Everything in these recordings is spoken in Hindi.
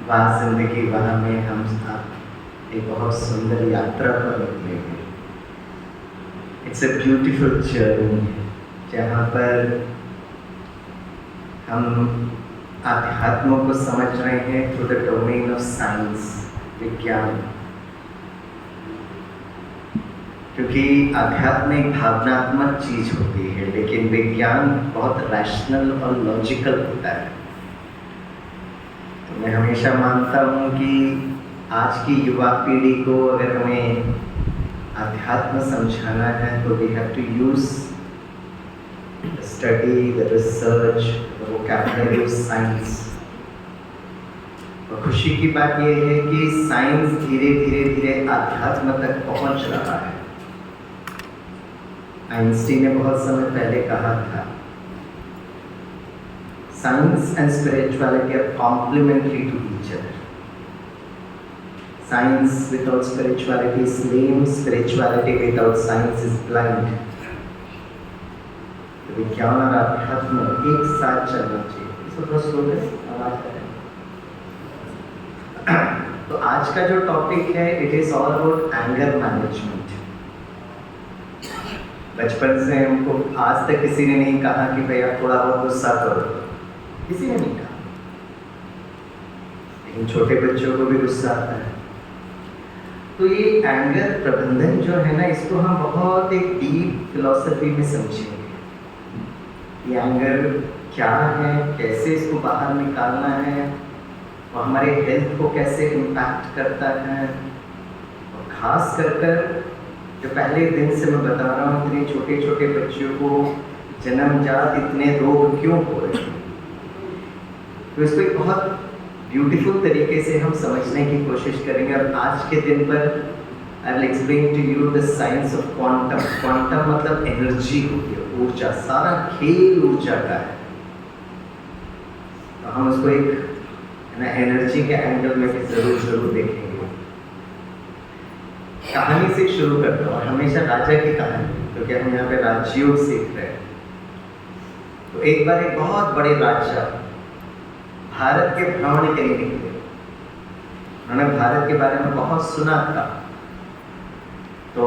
वहाँ जिंदगी वहाँ में हम साथ एक बहुत सुंदर यात्रा पर निकलेंगे। इट्स अ ब्यूटीफुल जर्नी जहाँ पर हम आध्यात्म को समझ रहे हैं through the domain of science, विज्ञान। क्योंकि आध्यात्म एक भावनात्मक चीज होती है, लेकिन विज्ञान बहुत रैशनल और लॉजिकल होता है। तो मैं हमेशा मानता हूँ कि आज की युवा पीढ़ी को अगर हमें आध्यात्म समझाना है तो we have to use study, the research, the vocabulary of science. और खुशी की बात यह है कि साइंस धीरे धीरे धीरे आध्यात्म तक पहुंच रहा है। आइंस्टीन ने बहुत समय पहले कहा था, science and spirituality are complementary to each other. Science without spirituality is lame, spirituality without science is blind. विज्ञान और अध्यात्म एक साथ चलना चाहिए। इसको थोड़ा स्लो करें, आवाज आ रही है। तो आज का जो टॉपिक है, it is all about anger management. बचपन से हमको आज तक किसी ने नहीं कहा कि भैया थोड़ा बहुत गुस्सा करो, किसी ने नहीं कहा, लेकिन छोटे बच्चों को भी गुस्सा आता है। तो ये एंगर प्रबंधन जो है ना, इसको हम बहुत एक डीप फिलॉसफी में समझेंगे। ये एंगर क्या है, कैसे इसको बाहर निकालना है, और हमारे हेल्थ को कैसे इम्पैक्ट करता है। और खास कर जो पहले दिन से मैं बता रहा हूँ, इतने छोटे छोटे बच्चों को जन्मजात इतने रोग क्यों हो रहे हैं, तो इसको एक बहुत ब्यूटीफुल तरीके से हम समझने की कोशिश करेंगे। और आज के दिन पर I will explain to you the science of quantum. Quantum मतलब एनर्जी होती है, ऊर्जा। सारा खेल ऊर्जा का है। तो हम उसको एक एनर्जी के एंगल में भी जरूर देखेंगे। कहानी से शुरू करता हूँ, हमेशा राजा की कहानी, क्योंकि हम यहाँ पे राजयोग सीख रहे हैं। तो एक बार एक बहुत बड़े राजा भारत के भ्रमण के लिए निकले। उन्होंने भारत के बारे में बहुत सुना था। तो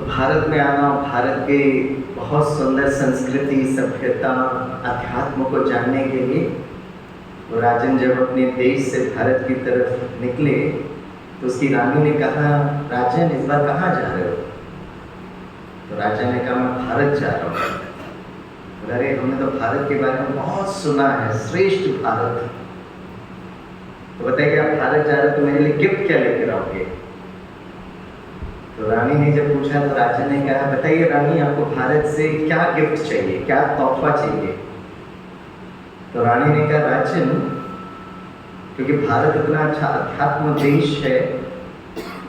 भारत में आना, भारत के बहुत सुंदर संस्कृति, सभ्यता, अध्यात्म को जानने के लिए वो राजन जब अपने देश से भारत की तरफ निकले, तो उसकी रानी ने कहा, राजन इस बार कहाँ जा रहे हो? तो राजा ने कहा, मैं भारत जा रहा हूँ। अरे हमने तो भारत के बारे में बहुत सुना है, श्रेष्ठ भारत। तो बताइए आप भारत जा रहे हो तो मेरे लिए गिफ्ट क्या लेकर आओगे? तो रानी ने जब पूछा तो राजा ने कहा, बताइए रानी, आपको भारत से क्या गिफ्ट चाहिए, क्या तोहफा चाहिए? तो रानी ने कहा, राजन, क्योंकि भारत इतना अच्छा अध्यात्म देश है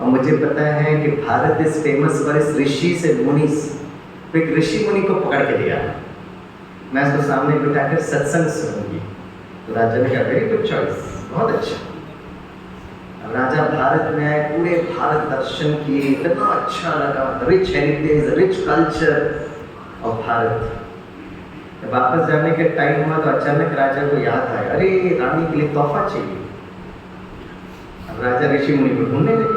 और मुझे पता है कि भारत इज फेमस फॉर इस ऋषि से मुनिस। तो एक ऋषि मुनि को पकड़ के लिया, मैं उसको सामने बिठाकर सत्संग सुनूंगी। तो राजा ने कहा, वेरी गुड चॉइस, बहुत अच्छा। अब राजा भारत में आए, पूरे भारत दर्शन किए, इतना अच्छा लगा, rich heritage, rich culture of Bharat. जब वापस जाने के टाइम हुआ तो अचानक राजा को याद आया, अरे रानी के लिए तोहफा चाहिए। अब राजा ऋषि मुनि को ढूंढने लगे।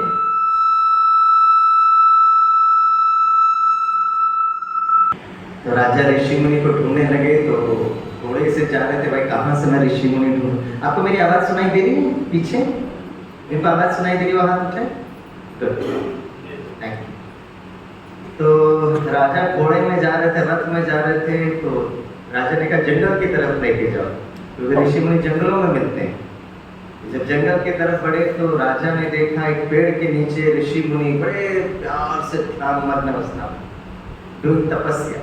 तो राजा ऋषि मुनि को ढूंढने लगे, तो घोड़े से जा रहे थे, भाई कहाँ से मैं ऋषि मुनि ढूंढूं? आपको मेरी आवाज सुनाई दे रही है पीछे? इनको आवाज सुनाई दे रही है? हाथ उठाए। Thank you. तो राजा घोड़े में जा रहे थे, रथ में जा रहे थे। तो राजा ने कहा, जंगल की तरफ लेके जाओ, क्योंकि ऋषि मुनि जंगलों में मिलते हैं। जब जंगल की तरफ बढ़े तो राजा ने देखा एक पेड़ के नीचे ऋषि मुनि बड़े प्यार से ध्यान मग्न अवस्था में, डूब तपस्या।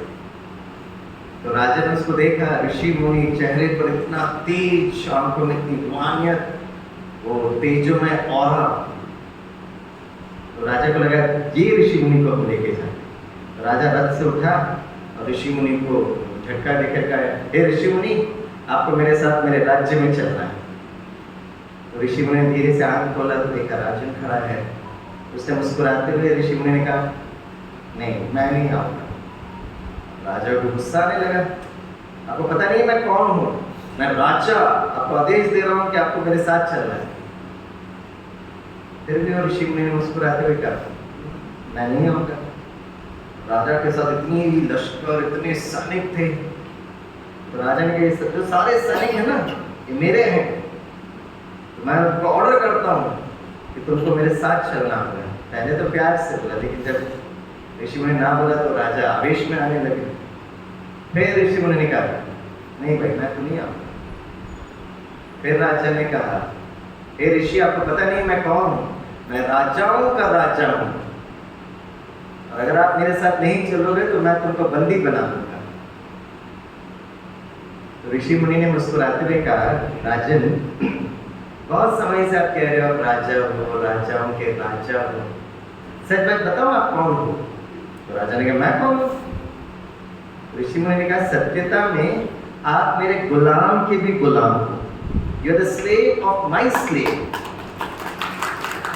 तो राजा ने उसको देखा, ऋषि मुनि चेहरे पर इतना तेज, आंखों में इतनी रोमानियत, वो तेजो में ऑरा। तो राजा को लगा ये ऋषि मुनि को हम लेके जाए। तो राजा रथ से उठा और ऋषि मुनि को झटका देकर कहा, हे ऋषि मुनि, आपको मेरे साथ मेरे राज्य में चलना है। तो ऋषि मुनि ने धीरे से आंख खोला तो देखा राजन खड़ा है। उसने मुस्कुराते हुए ऋषि मुनि ने कहा, नहीं मैं नहीं आऊंगा। राजा को गुस्सा आने लगा, आपको पता नहीं मैं कौन हूँ? मैं राजा आपको आदेश दे रहा हूं कि आपको मेरे साथ चलना है। फिर भी वो ऋषि मुनि ने मुस्कुराते हुए कहा, मैं नहीं आऊंगा। राजा के साथ इतनी लश्कर, इतने सैनिक थे, तो राजा ने कहा जो सारे सैनिक है ना ये मेरे हैं, तो मैं उनको ऑर्डर करता हूँ कि तुमको मेरे साथ चलना होगा। पहले तो प्यार से बोला, लेकिन जब ऋषि मुनि ना बोला तो राजा आवेश में आने लगे। फिर ऋषि मुनि ने कहा, नहीं भाई मैं तो नहीं आऊंगा। फिर राजा ने कहा, हे ऋषि आपको पता नहीं मैं कौन हूं? मैं राजाओं का राजा हूं, और अगर आप मेरे साथ नहीं चलोगे तो मैं तुमको बंदी बना दूंगा। तो ऋषि मुनि ने मुस्कुराते हुए कहा, राजन बहुत समय से आप कह रहे हो आप राजा हो, राजाओं के राजा हो, सच बात बताओ आप कौन हो? तो राजा ने कहा मैं कौन हूं? ऋषि मुनि ने कहा, सत्यता में आप मेरे गुलाम के भी गुलाम हो। You are the slave of my slave.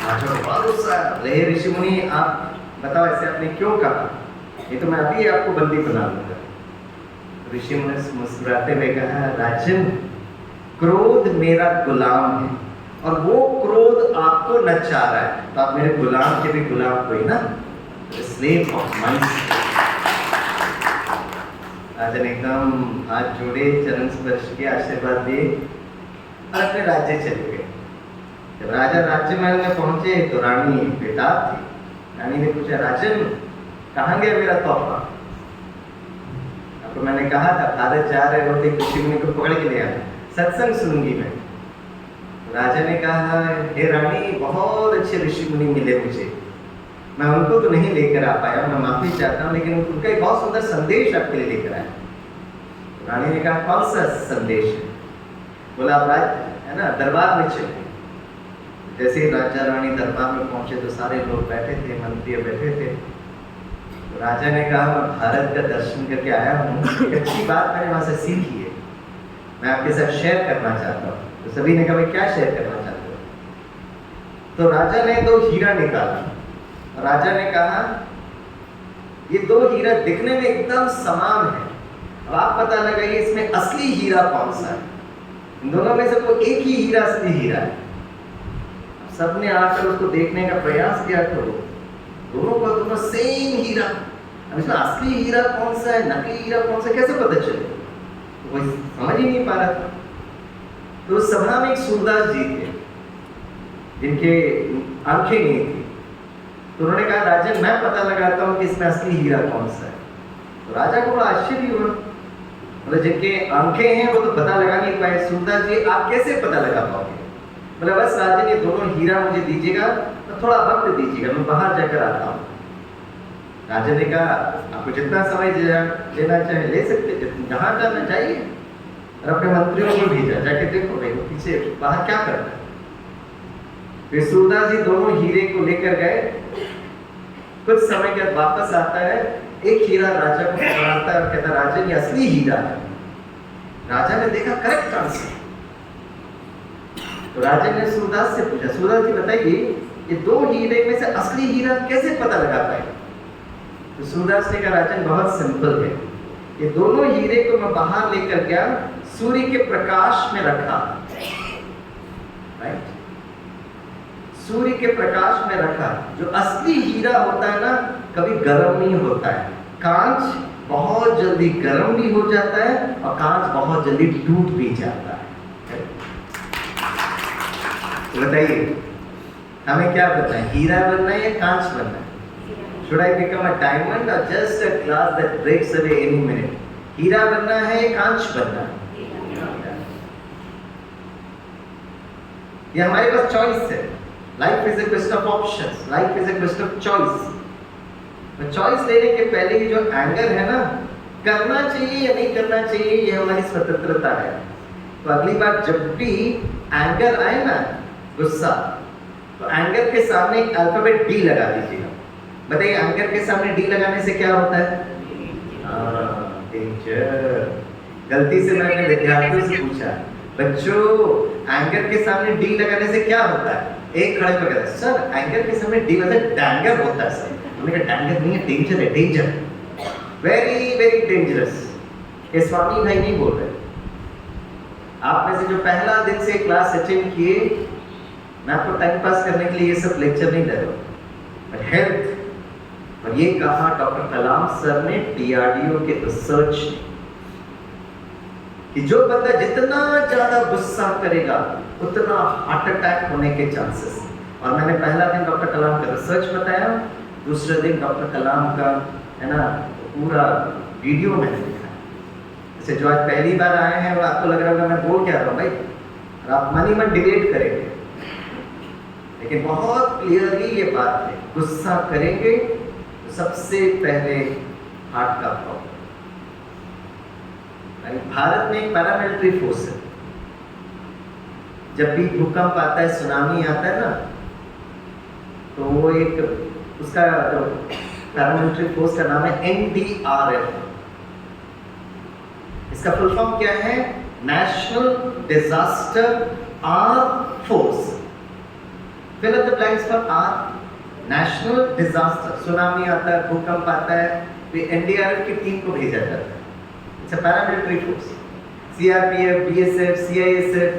रहे ऋषि मुनि आप बताओ ऐसे आपने क्यों कहा? ये तो मैं अभी आपको बंदी बना दूंगा। ऋषि मुनि मुस्कुराते हुए कहा, राजन क्रोध मेरा गुलाम है और वो क्रोध आपको नचा रहा है, तो आप मेरे गुलाम के भी गुलाम कोई ना, स्लेव ऑफ माई स्लेव। राजन एकदम हाथ जोड़े, चरण स्पर्श के आशीर्वाद दिए और अपने राज्य चले गए। जब राजा राज्य महल में पहुंचे तो रानी बेताब थी। रानी ने पूछा, राजन कहाँ गया मेरा तोहफा? आपको मैंने कहा था भारत जा रहे होते ऋषि मुनि को पकड़ के ले आना, सत्संग सुनूंगी मैं। राजा ने कहा, हे रानी बहुत अच्छे ऋषि मुनि मिले मुझे, मैं उनको तो नहीं लेकर आ पाया, मैं माफी चाहता हूँ, लेकिन उनका एक बहुत सुंदर संदेश आपके लिए लेकर आया। रानी ने कहा, कौन सा संदेश है? बोला आप राज है ना दरबार में चले। जैसे ही राजा रानी दरबार में पहुंचे तो सारे लोग बैठे थे, मंत्री बैठे थे। तो राजा ने कहा, मैं भारत का दर्शन करके आया हूँ, एक अच्छी बात मैंने वहां से सीखी है, मैं आपके साथ शेयर करना चाहता हूँ। तो सभी ने कहा, भाई क्या शेयर करना चाहते हो? तो राजा ने 2 हीरा निकाला। राजा ने कहा, ये 2 हीरा दिखने में एकदम समान है, अब आप पता लगाइए इसमें असली हीरा कौन सा है। इन दोनों में से कोई एक ही हीरा असली हीरा है। सबने आकर उसको देखने का प्रयास किया, तो दोनों को दोनों सेम हीरा। अब इसमें असली हीरा कौन सा है, नकली हीरा कौन सा, कैसे पता चले? तो कोई समझ ही नहीं पा रहा था। तो उस सभा में एक सूरदास जी थे जिनके आंखें नहीं थी। तो उन्होंने कहा, राजन मैं पता लगाता हूँ कि इसमें असली हीरा कौन सा है। तो राजा को बड़ा आश्चर्य हुआ, मतलब जिनके आंखें हैं वो तो पता लगा नहीं पाए, सूरदास जी आप कैसे पता लगा पाओगे? बोला बस राजन ये दोनों हीरा मुझे दीजिएगा, तो थोड़ा वक्त दीजिएगा, मैं बाहर जाकर आता हूँ। राजा ने कहा, आपको जितना समय लेना चाहे ले सकते, जहाँ जाना चाहिए। और अपने मंत्रियों को भेजा, जाके देखो भाई वो पीछे बाहर क्या कर रहा है। फिर सूरदास जी दोनों हीरे को लेकर गए। कुछ समय के बाद वापस आता है, एक हीरा राजा को पकड़ाता है और कहता, राजा ये असली हीरा है। राजा ने देखा करेक्ट आंसर। तो राजा ने सूरदास से पूछा, सूरदास जी बताइए ये 2 हीरे में से असली हीरा कैसे पता लगा पाए? तो सूरदास ने कहा, राजन बहुत सिंपल है, ये दोनों हीरे को मैं बाहर लेकर गया, सूर्य के प्रकाश में रखा, राइट, सूर्य के प्रकाश में रखा। जो असली हीरा होता है ना कभी गर्म नहीं होता है, कांच बहुत जल्दी गर्म भी हो जाता है और कांच बहुत जल्दी टूट भी जाता है। तो बताइए हमें क्या बनना है, हीरा बनना है या कांच बनना है? Should I become a diamond or just a glass that breaks away any minute? हीरा बनना है या कांच बनना है? ये हमारे पास चॉइस है। Life is a question of options, life is a question of choice. तो चॉइस लेने के पहले ही जो एंगर है ना, करना चाहिए या नहीं करना चाहिए, ये हमारी स्वतंत्रता है। तो अगली बार जब भी एंगर आए ना, गुस्सा, तो एंगर के सामने एक अल्फाबेट डी लगा दीजिएगा। बताइए एंगर के सामने डी लगाने से क्या होता है? डेंजर। गलती से मैंने विद्यार्थियों से पूछा, बच्चों एंगर के सामने डी लगाने से क्या होता है? एक खड़े पर कहता है, सर एंगर के सामने डी लगाने से डैंगर होता है सर। हमने कहा डैंगर नहीं है, डेंजर है, डेंजर, वेरी वेरी डेंजरस। ये स्वामी भाई नहीं बोल रहे। आप में से जो पहला दिन से क्लास अटेंड किए, मैं आपको टाइम पास करने के लिए ये सब लेक्चर नहीं दे रहा हूँ, बट हेल्थ। और ये कहा डॉक्टर कलाम सर ने DRDO के रिसर्च कि जो बंदा जितना ज्यादा गुस्सा करेगा उतना हार्ट अटैक होने के चांसेस। और मैंने पहला दिन डॉक्टर कलाम का रिसर्च बताया, दूसरे दिन डॉक्टर कलाम का है ना पूरा वीडियो मैंने देखा। जैसे जो आज पहली बार आए हैं वो आपको लग रहा होगा मैं बोल क्या रहा हूँ भाई, और आप मन ही मन डिबेट करेंगे, लेकिन बहुत क्लियरली ये बात है, गुस्सा करेंगे तो सबसे पहले हार्ट का प्रॉब्लम। भारत में एक पैरामिलिट्री फोर्स है, जब भी भूकंप आता है, सुनामी आता है ना, तो वो एक उसका जो पैरामिलिट्री फोर्स का नाम है NDRF। इसका फुल फॉर्म क्या है? National disaster arm force. Fill in the blanks for R. National disaster, tsunami आता है, भूकंप आता है, तो NDRF की टीम को भेजा जाता है। It's a paramilitary force. CRPF, BSF, CISF,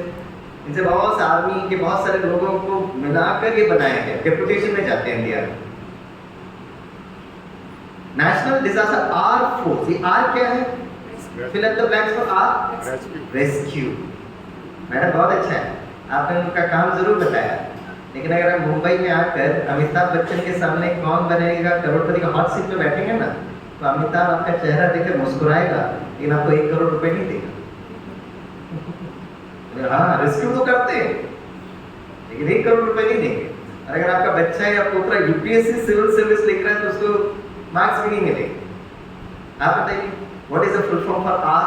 इनसे बहुत आर्मी के बहुत सारे लोगों को मिलाकर ये बनाया गया, डेपुटेशन में जाते हैं NDRF। National disaster arm force. ये आर क्या है? Fill in the blanks for R. Rescue. Madam बहुत अच्छा है, आपने उनका काम जरूर बताया, लेकिन अगर हम मुंबई में आकर अमिताभ बच्चन के सामने कौन बनेगा करोड़पति का हॉट सीट पे बैठेंगे ना, तो अमिताभ आपका चेहरा देखकर मुस्कुराएगा, लेकिन आपको 1 करोड़ रुपए नहीं देगा। हाँ, रेस्क्यू तो करते हैं, लेकिन 1 करोड़ रुपए नहीं देंगे। और अगर आपका बच्चा या पोता UPSC सिविल सर्विस लिख रहा है तो उसको मार्क्स भी नहीं मिलेंगे। आप बताइए, what is the full form for R?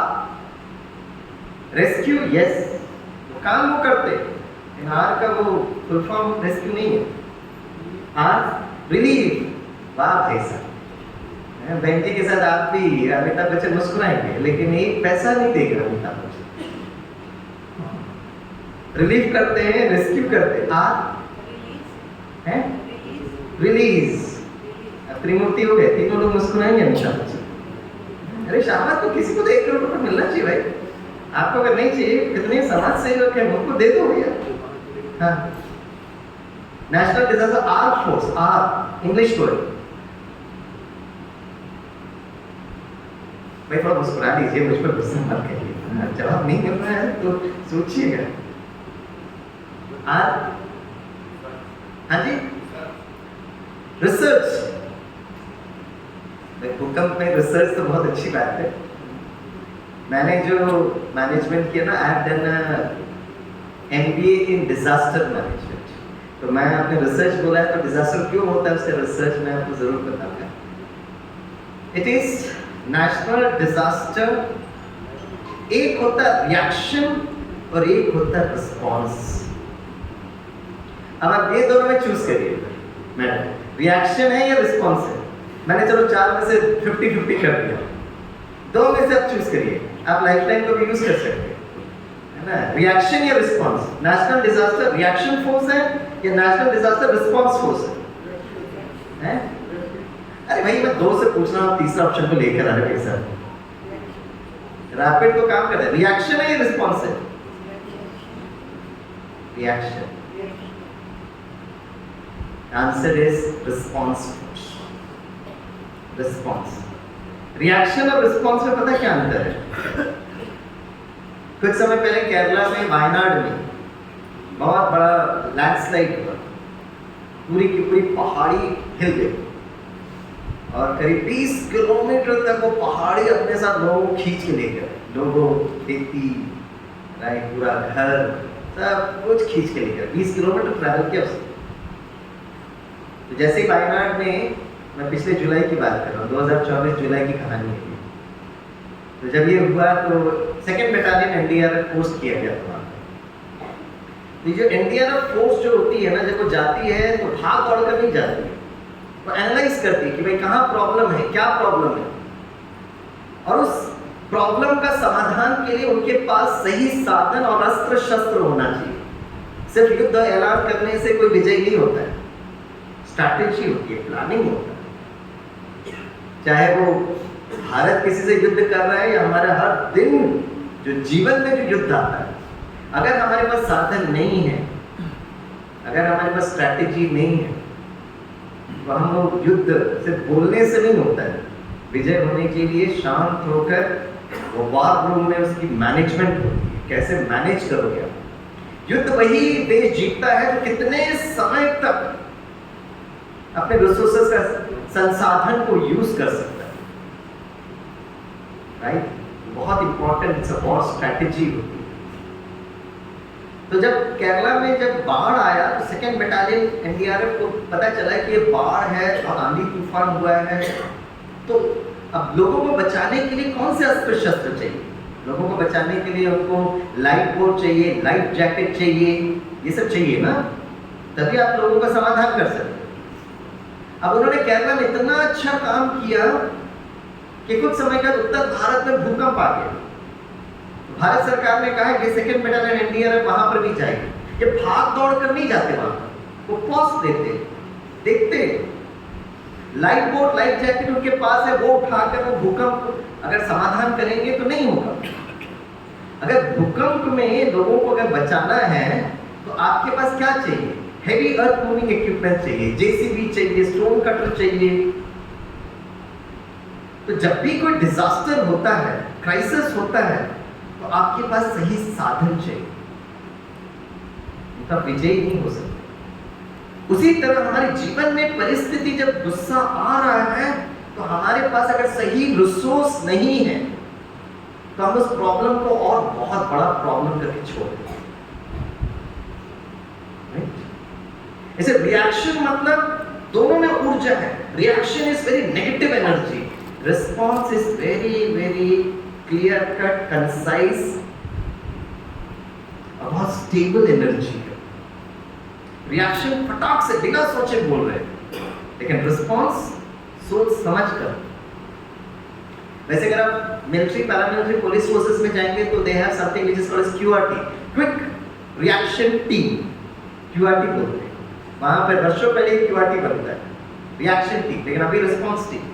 Rescue. Yes, वो काम वो करते हैं, लेकिन आर का वो फुल फॉर्म रेस्क्यू नहीं है। R relief. वाह भाई साहब, बेंटी के साथ आप भी अमिताभ बच्चन मुस्कुराएंगे, लेकिन एक पैसा नहीं देगा अमिताभ बच्चन। रिलीफ करते हैं, रेस्क्यू करते हैं। Are release. त्रिमूर्ति हो गए, तीनों लोग मुस्कुराएंगे अमिताभ बच्चन। अरे शाबाश, तो किसी को तो 1 करोड़ रुपए मिलना चाहिए भाई। आपको अगर नहीं चाहिए, कितने समाज सेवक हैं, उनको दे दो भैया। हाँ, national disaster arm force. R English word. भाई थोड़ा मुस्कुरा लीजिए, मुझ पर गुस्सा मत करिए, जवाब नहीं मिल रहा है तो सोचिएगा। आर, हाँ जी, रिसर्च। भूकंप में रिसर्च तो बहुत अच्छी बात है। मैंने जो मैनेजमेंट किया ना, I have done MBA in disaster management. तो मैं आपने रिसर्च बोला है, तो डिजास्टर क्यों होता है उसका रिसर्च मैं आपको जरूर बताऊंगा। It is national disaster. एक होता है रिएक्शन और एक होता है रिस्पॉन्स। अब आप ये दोनों में चूज करिए मैडम, रिएक्शन है या रिस्पॉन्स है। मैंने चलो 4 में से 50-50 कर दिया, 2 में से आप चूज करिए। आप लाइफलाइन को भी यूज कर सकते हैं, है ना। रिएक्शन या response. National disaster reaction force है या नेशनल डिजास्टर रिस्पॉन्स फोर्स है? अरे भाई मैं 2 से पूछ रहा हूँ, तीसरा ऑप्शन को लेकर आ रहे हैं सर। रैपिड को काम कर रहे हैं। रिएक्शन है या रिस्पॉन्स है? Reaction. Answer is response force. Response. Reaction और रिस्पॉन्स में पता क्या अंतर है? कुछ समय पहले केरला में वायनाड में बहुत बड़ा लैंडस्लाइड हुआ, पूरी की पूरी पहाड़ी हिल गई और करीब 20 किलोमीटर तक वो पहाड़ी अपने साथ लोगों को खींच के ले गए। लोगों, खेती, पूरा घर, सब कुछ खींच के ले गए। 20 किलोमीटर ट्रैवल किया उसने। तो जैसे ही वायनाड में, मैं पिछले जुलाई की बात कर रहा हूँ, 2024 जुलाई की कहानी है। तो जब ये हुआ तो 2nd बटालियन NDRF पोस्ट किया गया था। तो जो NDRF फोर्स जो होती है ना, जब वो जाती है तो भाग दौड़ कर नहीं जाती है, वो एनालाइज करती है कि भाई कहाँ प्रॉब्लम है, क्या प्रॉब्लम है, और उस प्रॉब्लम का समाधान के लिए उनके पास सही साधन और अस्त्र शस्त्र होना चाहिए। सिर्फ युद्ध ऐलान करने से कोई विजय नहीं होता है, स्ट्रैटेजी होती है, प्लानिंग होता है। चाहे वो भारत किसी से युद्ध कर रहा है या हमारा हर दिन जो जीवन में जो युद्ध आता है, अगर हमारे पास साधन नहीं है, अगर हमारे पास स्ट्रैटेजी नहीं है, तो हम लोग युद्ध सिर्फ बोलने से नहीं होता है। विजय होने के लिए शांत होकर वो वार रूम में उसकी मैनेजमेंट होती है, कैसे मैनेज करोगे आप। युद्ध वही देश जीतता है जो कितने समय तक अपने रिसोर्सेस का संसाधन को यूज कर सकता है, राइट। बहुत इंपॉर्टेंट वॉर स्ट्रैटेजी होती है। तो जब केरला में जब बाढ़ आया तो सेकेंड बटालियन एनडीआरएफ को पता चला कि ये बाढ़ है और आंधी तूफान हुआ है, तो अब लोगों को बचाने के लिए कौन से अस्त्र शस्त्र चाहिए। लोगों को बचाने के लिए उनको लाइफ बोट चाहिए, लाइफ जैकेट चाहिए, ये सब चाहिए ना, तभी आप लोगों का समाधान कर सकते। अब उन्होंने केरला में इतना अच्छा काम किया कि कुछ समय बाद उत्तर भारत में भूकंप आ गया। भारत सरकार ने कहा कि सेकेंड बटालियन एनडीआरएफ वहां पर भी जाएगी। ये भाग दौड़ कर नहीं जाते वहां, वो पॉज देते, देखते, लाइफ बोट लाइफ जैकेट उनके पास है, वो उठाकर वो भूकंप अगर समाधान करेंगे तो नहीं होगा। अगर भूकंप में लोगों को अगर बचाना है तो आपके पास क्या चाहिए, हेवी अर्थ मूविंग इक्विपमेंट चाहिए, जेसीबी चाहिए, स्टोन कटर चाहिए। तो जब भी कोई डिजास्टर होता है, क्राइसिस होता है, तो आपके पास सही साधन चाहिए, तब विजयी नहीं हो सकते। उसी तरह हमारे जीवन में परिस्थिति जब गुस्सा आ रहा है तो हमारे पास अगर सही रिसोर्स नहीं है तो हम उस प्रॉब्लम को और बहुत बड़ा प्रॉब्लम करके छोड़ देते हैं। ऐसे रिएक्शन मतलब दोनों में ऊर्जा है। Reaction is very negative energy, response is very very clear cut, concise और बहुत स्टेबल एनर्जी है। रिएक्शन फटाक से बिना सोचे बोल रहे हैं, लेकिन रिस्पॉन्स सोच समझ कर। वैसे अगर आप मिलिट्री, पैरामिलिट्री, पुलिस फोर्सेस में जाएंगे तो they have something which is called QRT, quick reaction team, QRT बोलते हैं। वहां पर वर्षों पहले क्यूआरटी बनता है, रिएक्शन टीम, लेकिन अभी रिस्पॉन्स टीम।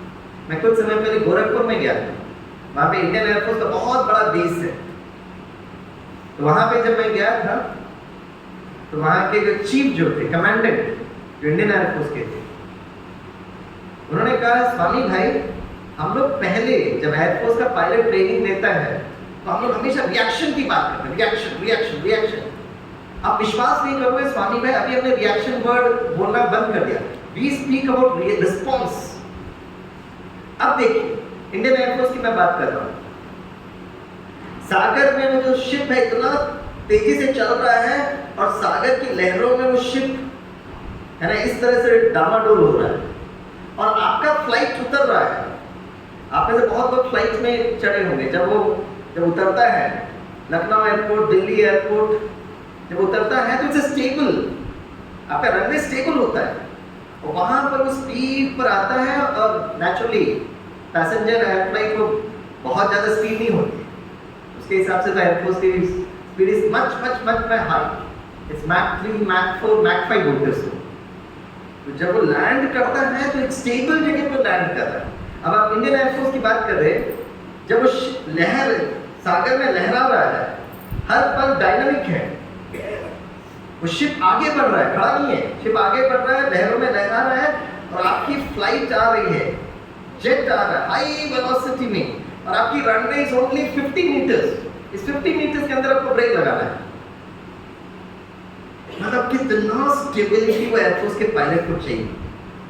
मैं कुछ समय पहले गोरखपुर में गया था, वहां पे इंडियन एयरफोर्स का बहुत बड़ा बेस है। तो वहां पे जब मैं गया था तो वहां के जो चीफ जो थे, कमांडेंट जो इंडियन एयरफोर्स के थे, उन्होंने कहा स्वामी भाई, हम लोग पहले जब एयरफोर्स का पायलट ट्रेनिंग देता है तो हम लोग हमेशा रिएक्शन की बात करते हैं, रिएक्शन रिएक्शन रिएक्शन। आप विश्वास नहीं करोगे स्वामी भाई, अभी हमने रिएक्शन वर्ड बोलना बंद कर दिया, वी स्पीक अबाउट रिस्पॉन्स। अब देखिए, इंडियन एयरफोर्स की मैं बात कर रहा हूं, सागर में वो जो शिप है इतना तेजी से चल रहा है और सागर की लहरों में वो शिप है ना इस तरह से डामाडोल हो रहा है और आपका फ्लाइट उतर रहा है। आप में से बहुत लोग फ्लाइट में चढ़े होंगे, जब उतरता है लखनऊ एयरपोर्ट, दिल्ली एयरपोर्ट, जब उतरता है तो इट्स स्टेबल, आपका रनवे स्टेबल होता है और वहां पर वो स्पीड पर आता है और नेचुरली पैसेंजर एयरफ्लाइट को बहुत ज्यादा स्पीड नहीं होती, उसके हिसाब से तो एयरफोर्स की speed is much much much high, it's Mach 3, Mach 4, Mach 5 बोलते हैं उसको। तो जब वो लैंड करता है तो एक स्टेबल जगह पर लैंड कर रहा है। अब आप इंडियन एयरफोर्स की बात कर रहे हैं, जब वो लहर सागर में लहरा रहा है, हर पल डायनामिक है, वो शिप आगे बढ़ रहा है, खड़ा नहीं है, शिप आगे बढ़ रहा है, लहरों में लहरा रहा है और आपकी फ्लाइट आ रही है, जेट आ रहा है हाई वेलोसिटी में और आपकी रनवे इज ओनली 50 मीटर्स। इस 50 मीटर्स के अंदर आपको ब्रेक लगाना है। मतलब कितना स्टेबिलिटी वो एयरफोर्स के पायलट को चाहिए,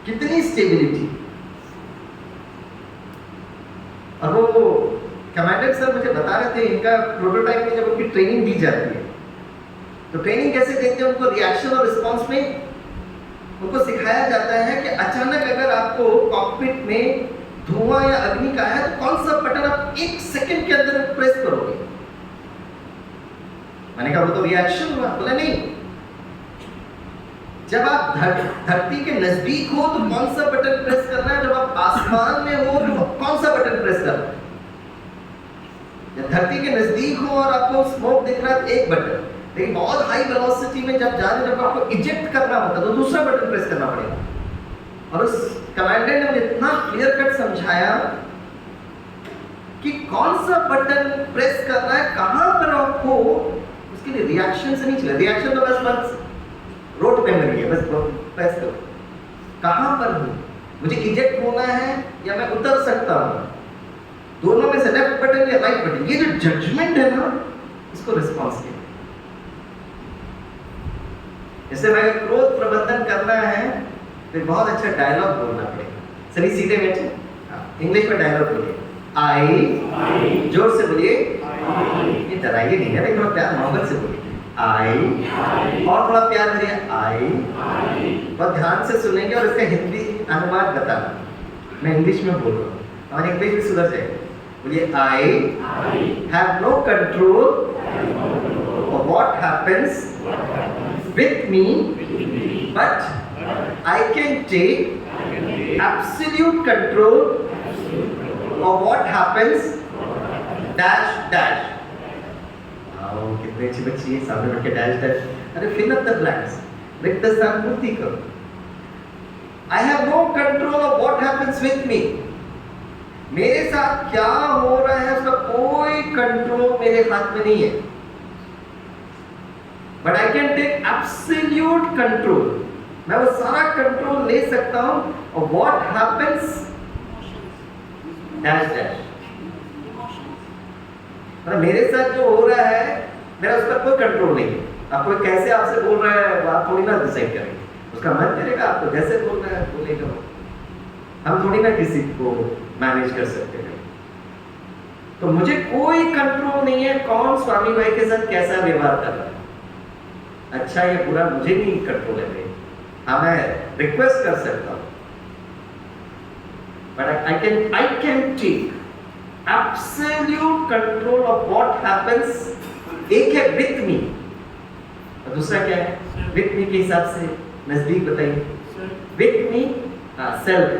कितनी स्टेबिलिटी। और वो कमांडेंट सर मुझे बता रहे थे, इनका प्रोटोटाइप में जब उनकी ट्रेनिंग दी जाती है तो ट्रेनिंग कैसे देते हैं, उनको रिएक्शन और रिस्पॉन्स में उनको सिखाया जाता है कि अचानक अगर आपको कॉकपिट में धुआं या अग्नि का है तो कौन सा बटन आप 1 सेकंड के अंदर प्रेस करोगे। मैंने कहा वो तो रिएक्शन हुआ, बोला नहीं, जब आप धरती के नजदीक हो तो कौन सा बटन प्रेस करना है, जब आप आसमान में हो तो कौन सा बटन प्रेस करना है। जब धरती के नजदीक हो और आपको स्मोक दिख रहा है तो एक बटन, लेकिन बहुत हाई वेलोसिटी में जब जा रहे, जब आपको इजेक्ट करना होता तो दूसरा बटन प्रेस करना पड़ेगा। और उस कमांडेंट ने मुझे इतना क्लियर कट समझाया कि कौन सा बटन प्रेस करना है, कहां पर आपको उसके लिए रिएक्शन से नहीं चला। रिएक्शन तो बस रोड मेमोरी है, बस प्रेस करो। कहाँ पर हूँ, मुझे इजेक्ट होना है या मैं उतर सकता हूँ, दोनों में से लेफ्ट बटन या राइट बटन, ये जो जजमेंट है ना, इसको रिस्पॉन्स कहते हैं। जैसे मैं क्रोध प्रबंधन करना है तो बहुत अच्छा डायलॉग बोलना पड़ेगा। सभी सीधे बैठे, इंग्लिश में डायलॉग बोलिए। आई, जोर से बोलिए, ये डराइए नहीं है, थोड़ा प्यार मोहब्बत से बोलिए। आई, और थोड़ा प्यार करिए। आई, बहुत ध्यान से सुनेंगे और इसका हिंदी अनुवाद बताना। मैं इंग्लिश में बोल रहा हूँ, हमारी इंग्लिश भी सुधर जाएगी। बोलिए, I have no control of what happens with me, but I can take absolute control of what happens dash dash. आओ कितने अच्छी बच्ची है, सामने बैठ के dash dash. अरे fill up the blanks, रिक्त स्थान पूर्ति करो। I have no control of what happens with me. मेरे साथ क्या हो रहा है उसका कोई कंट्रोल मेरे हाथ में नहीं है। But I can take absolute control. मैं वो सारा कंट्रोल ले सकता हूँ और what happens dash dash. मतलब मेरे साथ जो हो रहा है मेरा उस पर कोई कंट्रोल नहीं है। आप कोई कैसे आपसे बोल रहा है आप थोड़ी ना डिसाइड करेंगे, उसका मन करेगा आपको जैसे बोल रहा है बोलेगा। हम थोड़ी ना किसी को मैनेज कर सकते हैं। तो मुझे कोई कंट्रोल नहीं है कौन स्वामी भाई के साथ कैसा व्यवहार कर रहा है, अच्छा या बुरा मुझे नहीं कंट्रोल है। हाँ मैं रिक्वेस्ट कर सकता हूँ, but I can take absolute control of what happens। एक है with me और दूसरा क्या है with me के हिसाब से नजदीक बताइए। with me सेल्फ,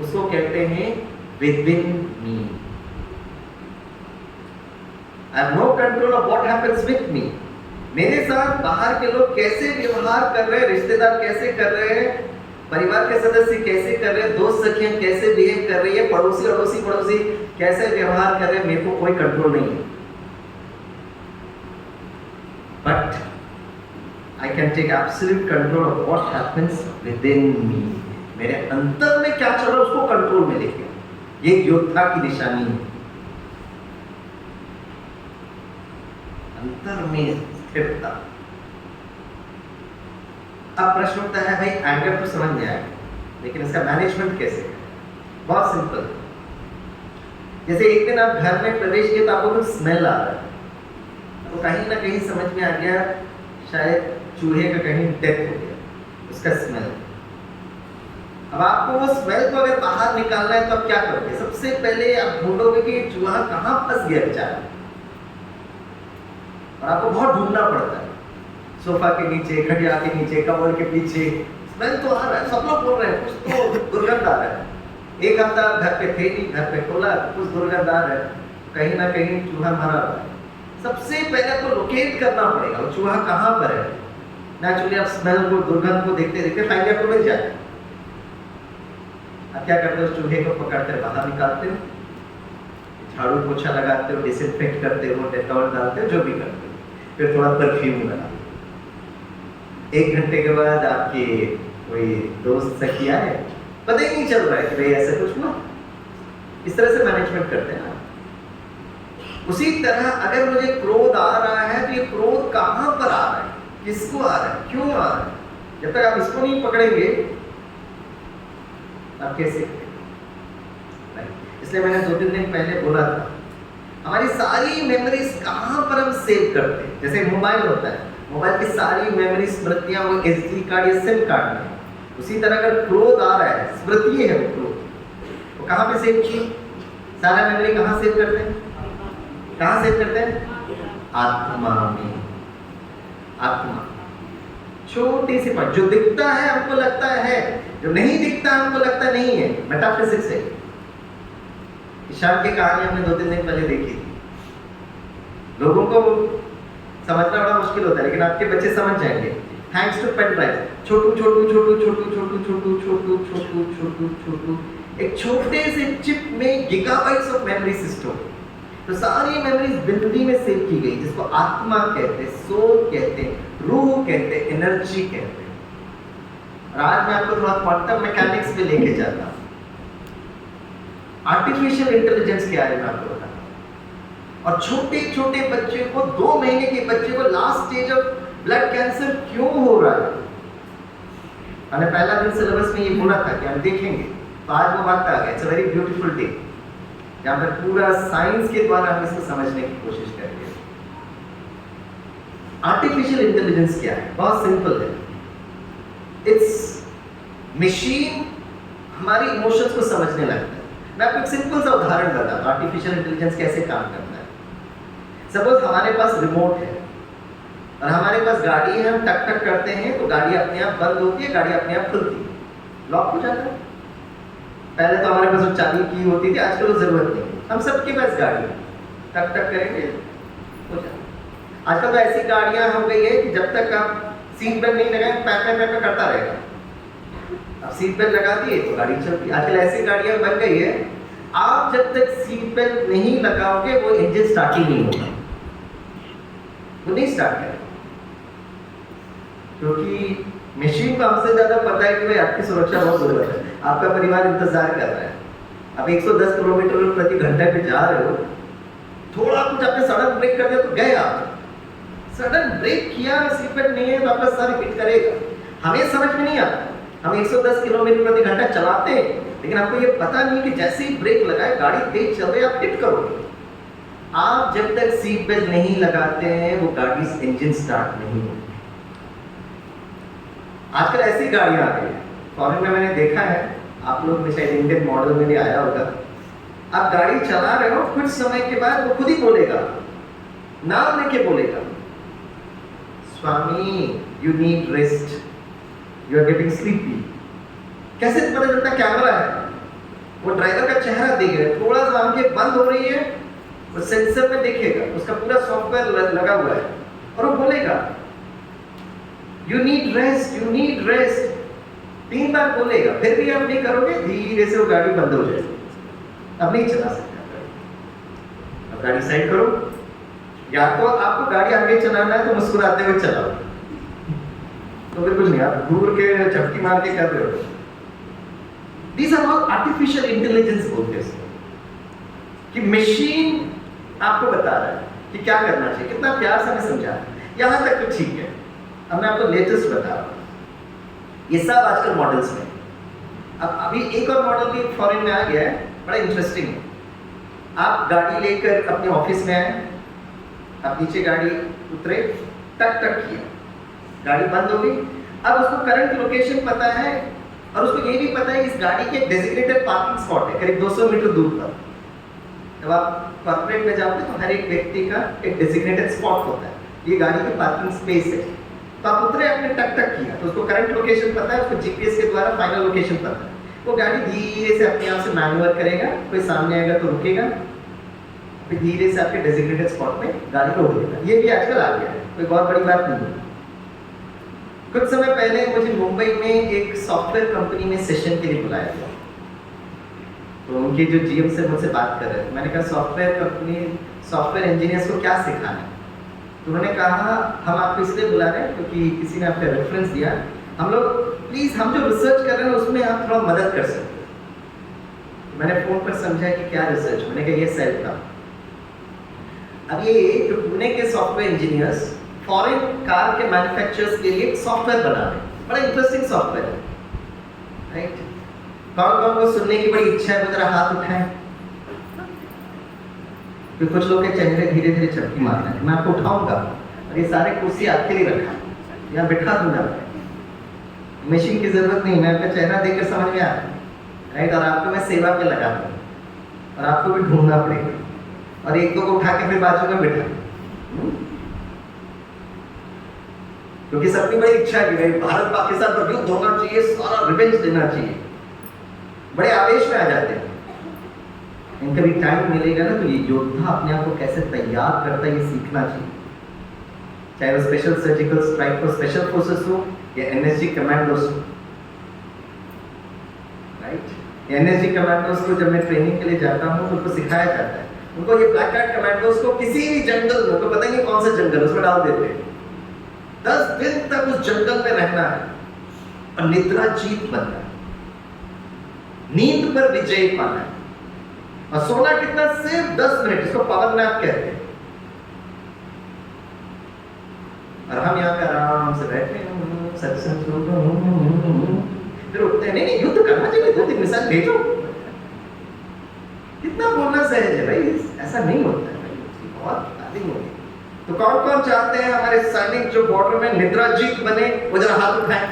उसको कहते हैं within me। I have no control of what happens with me। मेरे साथ बाहर के लोग कैसे व्यवहार कर रहे हैं, रिश्तेदार कैसे कर रहे हैं, परिवार के सदस्य कैसे कर रहे हैं, दोस्त सखियां कैसे बिहेव कर रही है, पड़ोसी अड़ोसी पड़ोसी कैसे व्यवहार कर रहे हैं, मेरे को कोई कंट्रोल नहीं है। But I can take absolute control of what happens within me. मेरे अंतर में क्या चल रहा है उसको कंट्रोल में लेके, ये योद्धा की निशानी है। अंतर में स्थिरता। अब प्रश्न उठता है भाई एंगर तो समझ में आया, लेकिन इसका मैनेजमेंट कैसे करें? बहुत सिंपल। जैसे एक दिन आप घर में प्रवेश किए तो आपको कुछ स्मेल आ रहा है, तो कहीं ना कहीं समझ में आ गया शायद चूहे का कहीं डेथ हो गया, उसका स्मेल। अब आपको वो स्मेल को अगर बाहर निकालना है तो आप क्या करोगे? सबसे पहले आप ढूंढोगे कि चूहा कहाँ फंस गया बेचारा, और आपको बहुत ढूंढना पड़ता है, सोफा के नीचे, खटिया के नीचे, कबर्ड के पीछे। स्मेल तो आ रहा है, सब लोग बोल रहे हैं कुछ तो दुर्गंध आ रहा है। एक हफ्ता घर पे थे नहीं, घर पे खोला कुछ दुर्गंध आ रहा है, कहीं ना कहीं चूहा मरा हुआ है। सबसे पहले आपको लोकेट करना पड़ेगा वो चूहा कहाँ पर है। नेचुरली आप स्मेल को, दुर्गंध को देखते देखते फाइनली आपको मिल जाए। आप क्या करते हो? उस चूहे को पकड़कर बाहर निकालते हो, झाड़ू पोछा लगाते हो, डिसइंफेक्ट करते हो, डेटॉल डालते हो, जो भी करते हो, फिर थोड़ा परफ्यूम लगाते हो। 1 घंटे के बाद आपके कोई दोस्त सखी आए, पता ही नहीं चल रहा है कि भाई ऐसा कुछ हुआ। इस तरह से मैनेजमेंट करते हैं ना। उसी तरह अगर मुझे क्रोध आ रहा है तो ये क्रोध कहाँ पर आ रहा है, किसको आ रहा है, क्यों आ रहा है, जब तक आप इसको नहीं पकड़ेंगे आप कैसे करेंगे? इसलिए मैंने 2-3 दिन पहले बोला था हमारी सारी मेमोरीज कहाँ पर हम सेव करते हैं। जैसे मोबाइल होता है, मोबाइल की सारी मेमोरी स्मृतियां वो SD कार्ड या सिम कार्ड में। उसी तरह अगर क्रोध आ रहा है, स्मृति है वो क्रोध, वो कहाँ पे सेव की? सारा मेमोरी कहाँ सेव करते हैं? कहाँ सेव करते हैं? आत्मा में। आत्मा छोटी सी बात, जो दिखता है हमको लगता है, जो नहीं दिखता हमको लगता नहीं है। मेटाफिजिक्स है। ईशान की कहानी हमने 2-3 दिन पहले देखी थी। लोगों को समझना बड़ा मुश्किल होता है, लेकिन आपके बच्चे समझ जाएंगे। थैंक्स टू पेन ड्राइव, छोटू छोटू छोटू छोटू छोटू छोटू छोटू छोटू छोटू छोटू, एक छोटे से चिप में गीगाबाइट्स ऑफ मेमोरी सिस्टम। तो सारी मेमोरीज बिल्ली में सेव की गई, जिसको आत्मा कहते, सोल कहते, रूह कहते, एनर्जी कहते। और आज मैं आपको थोड़ा क्वांटम मैकेनिक्स में लेके जाता हूं। आर्टिफिशियल इंटेलिजेंस क्या है मैं आपको बताता हूं। और छोटे छोटे बच्चे को, 2 महीने के बच्चे को last stage of blood cancer क्यों हो रहा है? मैंने पहला दिन सिलेबस में ये बोला था कि हम देखेंगे, तो आज वो वक्त आ गया। It's a very beautiful day, जहां पर पूरा साइंस के द्वारा हम इसको समझने की कोशिश करेंगे। आर्टिफिशियल इंटेलिजेंस क्या है? बहुत सिंपल है। इट्स मशीन हमारी इमोशंस को समझने लगता है। मैं आपको एक सिंपल सा उदाहरण बताता हूं आर्टिफिशियल इंटेलिजेंस कैसे काम करता है। सपोज हमारे पास रिमोट है और हमारे पास गाड़ी है, हम टक टक करते हैं तो गाड़ी अपने आप बंद होती है, गाड़ी अपने आप खुलती है, लॉक हो जाता है। पहले तो हमारे पास वो चाबी की होती थी, आजकल वो जरूरत नहीं है, हम सबके पास गाड़ी है, टक टक करेंगे हो जाता। आजकल तो ऐसी गाड़ियां हो गई है कि जब तक आप सीट बेल्ट नहीं लगाए पैपे करता रहेगा। अब सीट बेल्ट लगा दिए तो गाड़ी चलती है। आजकल ऐसी गाड़ियां बन गई है, आप जब तक सीट बेल्ट नहीं लगाओगे वो इंजन स्टार्ट ही नहीं होगा, वो नहीं स्टार्ट करेगा। क्योंकि मशीन को हमसे ज्यादा पता है कि भाई आपकी सुरक्षा बहुत जरूरत है, आपका परिवार इंतजार कर रहा है। आप 110 किलोमीटर प्रति घंटे पे जा रहे हो, थोड़ा कुछ आपने सडन ब्रेक कर दिया तो गए आप। सडन ब्रेक किया, सीट बेल्ट नहीं है तो आपका सर हिट करेगा। हमें समझ में नहीं आता, हम 110 किलोमीटर प्रति घंटा चलाते हैं, लेकिन आपको ये पता नहीं कि जैसे ही ब्रेक लगाए गाड़ी तेज चल रही है, आप हिट करोगे। आप जब तक सीट बेल्ट नहीं लगाते हैं वो गाड़ी इंजन स्टार्ट नहीं होती। आजकल ऐसी गाड़ियां आ गई है, फॉरेन में मैंने देखा है, आप लोग में शायद इंडियन मॉडल में भी आया होगा। आप गाड़ी चला रहे हो, कुछ समय के बाद वो खुद ही बोलेगा, नाम लेके बोलेगा, Swami you need rest, you are getting sleepy. कैसे पता चलता? कैमरा है, वो ड्राइवर का चेहरा देख रहे, थोड़ा सा आंखें बंद हो रही है, वो सेंसर में देखेगा, उसका पूरा सॉफ्टवेयर लगा हुआ है और वो बोलेगा you need rest, you need rest. 3 बार बोलेगा, फिर भी आप नहीं करोगे, धीरे से वो गाड़ी बंद हो जाएगी, अब नहीं चला सकते। अब गाड़ी साइड करो, या तो आपको गाड़ी आगे चलाना है तो मुस्कुराते हुए चलाओ, तो बिल्कुल नहीं, आप दूर के झपकी मार के कर रहे हो। These are all artificial intelligence बोलते हैं कि मशीन आपको बता रहा है कि क्या करना चाहिए, कितना प्यार से हमें समझा। यहां तक तो ठीक है। अब मैं आपको लेटेस्ट बता रहा हूं, ये सब आजकल मॉडल्स में। अब अभी एक और मॉडल भी फॉरेन में आ गया है, बड़ा इंटरेस्टिंग है। आप गाड़ी लेकर अपने ऑफिस में आए, आप नीचे गाड़ी उतरे, टक टक किया, गाड़ी बंद हो गई। अब उसको करंट लोकेशन पता है और उसको ये भी पता है इस गाड़ी के डेजिग्नेटेड पार्किंग स्पॉट है करीब 200 मीटर दूर पर। जब आप कॉर्पोरेट में जाते तो हर एक व्यक्ति का एक डेजिग्नेटेड स्पॉट होता है, ये गाड़ी की पार्किंग स्पेस है। तो आप उतरे, आपने टक टक किया, तो उसको करंट लोकेशन पता है, उसको जीपीएस के द्वारा फाइनल लोकेशन पता है। वो गाड़ी धीरे से अपने आप से मैन्यूवर करेगा, कोई सामने आएगा तो रुकेगा, फिर धीरे से आपके डेजिग्नेटेड स्पॉट पे गाड़ी रोक देगा। ये भी आजकल आ गया है, कोई बहुत बड़ी बात नहीं है। कुछ समय पहले मुझे मुंबई में एक सॉफ्टवेयर कंपनी में सेशन के लिए बुलाया गया, तो उनके जो जीएम से मुझसे बात कर रहे थे। मैंने कहा सॉफ्टवेयर कंपनी, सॉफ्टवेयर इंजीनियर्स को क्या सिखाना है? तो उन्होंने कहा हम आपको इसलिए बुला रहे हैं क्योंकि किसी ने आपका रेफरेंस दिया, हम लोग प्लीज हम जो रिसर्च कर रहे हैं उसमें आप थोड़ा मदद कर सकते हैं। मैंने फोन पर समझा कि क्या रिसर्च? मैंने कहा ये सेल का। अब ये जो पुणे के सॉफ्टवेयर इंजीनियर्स फॉरेन कार के मैन्युफैक्चरर्स के लिए सॉफ्टवेयर बना रहे हैं, बड़ा इंटरेस्टिंग सॉफ्टवेयर है, राइट? कौन कौन को सुनने की बड़ी इच्छा है, वो जरा हाथ उठाएं। तो कुछ लोग के चेहरे धीरे धीरे चपकी मार रहे हैं। मैं आपको उठाऊंगा और ये सारे कुर्सी आपके लिए रखा, यहाँ बिठा दूंगा। मशीन की जरूरत नहीं, मैं आपका चेहरा देखकर समझ में आ रहा है, राइट? और आपको मैं सेवा पे लगा दूंगा और आपको भी ढूंढना पड़ेगा और एक दो को उठा के फिर बाजू में बिठा, क्योंकि सबकी बड़ी इच्छा है कि भाई भारत पाकिस्तान पर युद्ध होना चाहिए, सारा रिवेंज लेना चाहिए, बड़े आवेश में आ जाते हैं। इनका भी टाइम मिलेगा ना तो ये योद्धा अपने आप को कैसे तैयार करता है ये सीखना चाहिए, चाहे वो स्पेशल सर्जिकल स्ट्राइक हो, स्पेशल फोर्सेस हो या एनएसजी कमांडोज हो, राइट? एनएसजी कमांडोज को जब मैं ट्रेनिंग के लिए जाता हूँ तो उनको सिखाया जाता है उनको ये ब्लैक हैट कमांडोज को किसी भी जंगल में, उनको पता ही नहीं कौन सा जंगल, उसमें डाल देते हैं। 10 दिन तक उस जंगल में रहना है और निद्रा जीत बनना है, नींद पर विजय पाना है। और सोना कितना? सिर्फ 10 मिनट, इसको पावर नैप कहते हैं। और हम यहाँ पे आराम से बैठे सत्संग फिर उठते हैं, नहीं युद्ध करना चाहिए, 2-3 मिसाइल भेजो। कितना बोलना सहज है भाई, ऐसा नहीं होता है भाई, बहुत तालीम होगी। तो कौन कौन चाहते हैं हमारे सैनिक जो बॉर्डर में निद्राजीत बने, वो जरा हाथ उठाएं।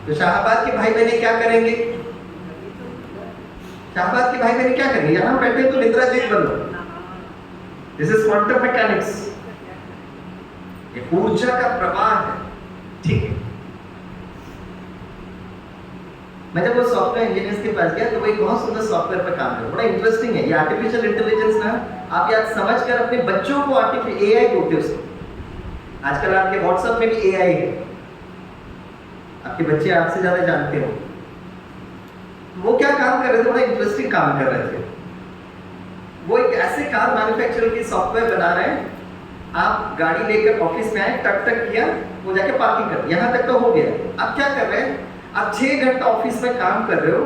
तो शाहबाद के भाई बहने क्या करेंगे? शाहबाद के भाई बहने क्या करेंगे? यहां बैठे तो निद्राजीत बनो। दिस इज क्वांटम मैकेनिक्स, ये ऊर्जा का प्रवाह है, ठीक है। मैं जब वो सॉफ्टवेयर इंजीनियर्स के पास गया तो वो एक बहुत सुंदर सॉफ्टवेयर पर काम कर, बड़ा इंटरेस्टिंग है ये आर्टिफिशियल इंटेलिजेंस ना। आप याद समझकर अपने बच्चों को आर्टिफिशियल एआई बोलते हो उसको। आजकल आपके व्हाट्सएप में भी एआई है, आपके बच्चे आपसे ज्यादा जानते हो। वो क्या काम कर रहे थे? बड़ा इंटरेस्टिंग काम कर रहे थे। वो एक ऐसे कार मैन्युफैक्चरर की सॉफ्टवेयर बना रहे हैं। आप गाड़ी लेकर ऑफिस में आए, टक टक किया, वो जाके पार्किंग कर, यहाँ तक तो हो गया। अब क्या कर रहे हैं? आप 6 घंटा ऑफिस में काम कर रहे हो,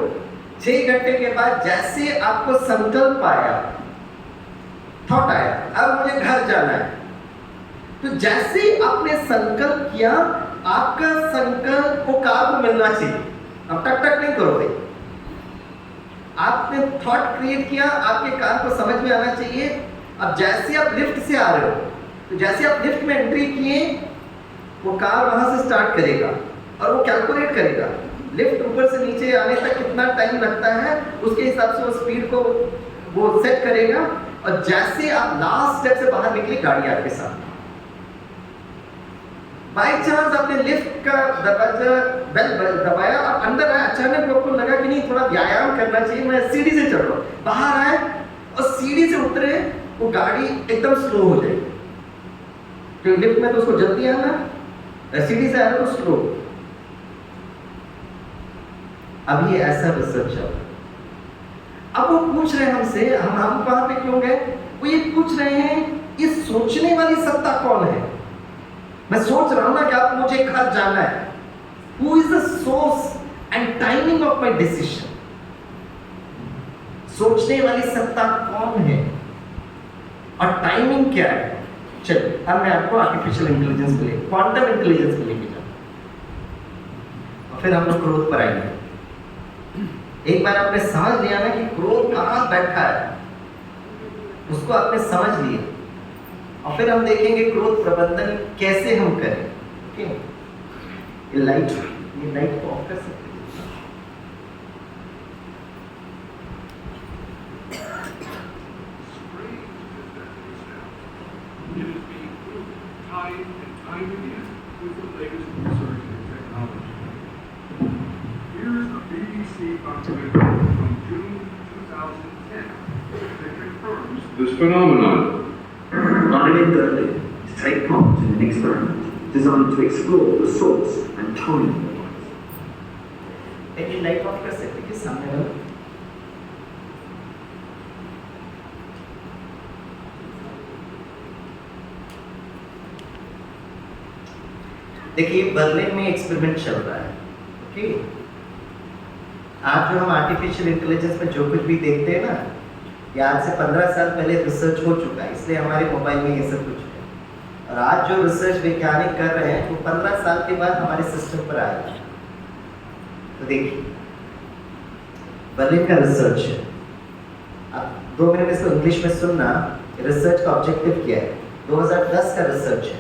6 घंटे के बाद जैसे आपको संकल्प आया, थॉट आया, अब मुझे घर जाना है, तो जैसे आपने संकल्प किया, आपका संकल्प वो कार को मिलना चाहिए। अब टक टक नहीं करो भाई, आपने थॉट क्रिएट किया, आपके कार को समझ में आना चाहिए। अब जैसे आप लिफ्ट से आ रहे हो, तो जैसे आप लिफ्ट में एंट्री किए, वो कार वहां से स्टार्ट करेगा और वो कैलकुलेट करेगा लिफ्ट ऊपर से नीचे आने तक कितना टाइम लगता है, उसके हिसाब से वो स्पीड को वो सेट करेगा। और जैसे आप लास्ट स्टेप से बाहर निकले, गाड़ी आपके साथ। बाय चांस आपने लिफ्ट का दरवाजा बेल दबाया और अंदर आया, अचानक आपको लगा कि नहीं थोड़ा व्यायाम करना चाहिए, मैं सीढ़ी से चढ़ रहा हूं, बाहर आए और सीढ़ी से उतरे, वो गाड़ी एकदम स्लो हो जाएगी। क्योंकि लिफ्ट में तो उसको जल्दी आना, सीढ़ी से आया तो स्लो। अब ये ऐसा रिसर्च है। अब वो पूछ रहे हैं हमसे, हम वहां पे क्यों गए? वो ये पूछ रहे हैं, ये सोचने वाली सत्ता कौन है? मैं सोच रहा हूं ना कि आप मुझे घर जाना है। Who is the source and timing of my decision? सोचने वाली सत्ता कौन है और टाइमिंग क्या है? चलिए अब मैं आपको आर्टिफिशियल इंटेलिजेंस को लेकर, क्वांटम इंटेलिजेंस को लेकर जाऊं और फिर हम लोग क्रोध पर आएंगे। एक बार आपने समझ लिया ना कि क्रोध कहां बैठा है, उसको आपने समझ लिया, और फिर हम देखेंगे क्रोध प्रबंधन कैसे हम करें। ओके, ये लाइट को ऑफ कर सकते हैं। This phenomenon. I'm in Berlin to take part in an experiment designed to explore the source and timing of light. लेकिन लाइट ऑफ कर सकते कि सामने वाला देखिए, बर्लिन में एक्सपेरिमेंट चल रहा है। ओके, आज जो हम आर्टिफिशियल इंटेलिजेंस में जो कुछ भी देखते हैं ना, ये आज से 15 साल पहले रिसर्च हो चुका है, इसलिए हमारे मोबाइल में ये सब कुछ है। और आज जो रिसर्च वैज्ञानिक कर रहे हैं वो 15 साल के बाद हमारे सिस्टम पर आएगा। तो देखिए, बर्लिन का रिसर्च है। अब 2 मिनट इसको इंग्लिश में सुनना। रिसर्च का ऑब्जेक्टिव क्या है? 2010 का रिसर्च है।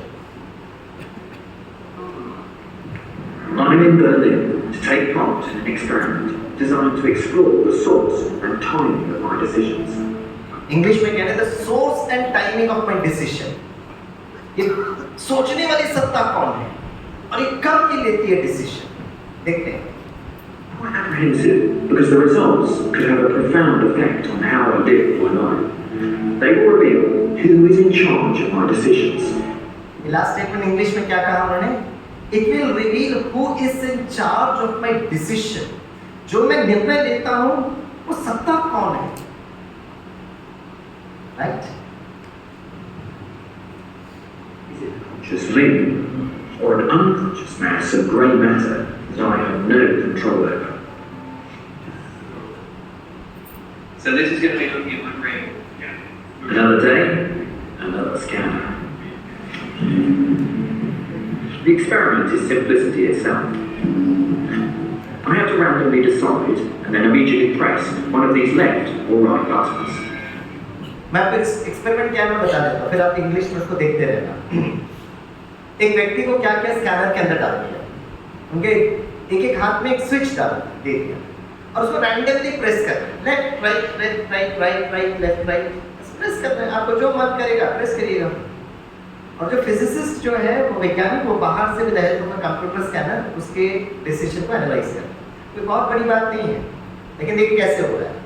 I'm in Berlin to take part in an experiment designed to explore the source and timing of my decisions. English में कहने the source and timing of my decision. ये सोचने वाली सत्ता कौन है और ये कब की लेती है डिसीजन? देखते हैं। Quite apprehensive because the results could have a profound effect on how I live my life. They will reveal who is in charge of my decisions. ये लास्ट स्टेटमेंट इंग्लिश में क्या कहा उन्होंने? It will reveal who is in charge of my decision. जो मैं निर्णय लेता हूँ वो सत्ता कौन है? Right? Is it a conscious limb or an unconscious mass of grey matter that I have no control over? So this is going to be looking at my brain. Another day, another scanner. The experiment is simplicity itself. I have to randomly decide and then immediately press one of these left or right buttons. मैं आपको एक्सपेरिमेंट क्या मैं बता देता हूँ, फिर आप इंग्लिश में उसको देखते रहना। एक व्यक्ति को क्या क्या स्कैनर के अंदर डाल दिया, उनके एक एक हाथ में एक स्विच डाल दे दिया और उसको रैंडमली प्रेस करना, left right left right right right left right press करना है, आपको जो मन करेगा प्रेस करिएगा। और जो फिजिसिस्ट जो है वो वैज्ञानिक, वो बाहर से भी लाए तो कंप्यूटर स्कैनर उसके डिसीजन को एनालाइज कर, कोई बहुत बड़ी बात नहीं है, लेकिन देखिए कैसे हो रहा है।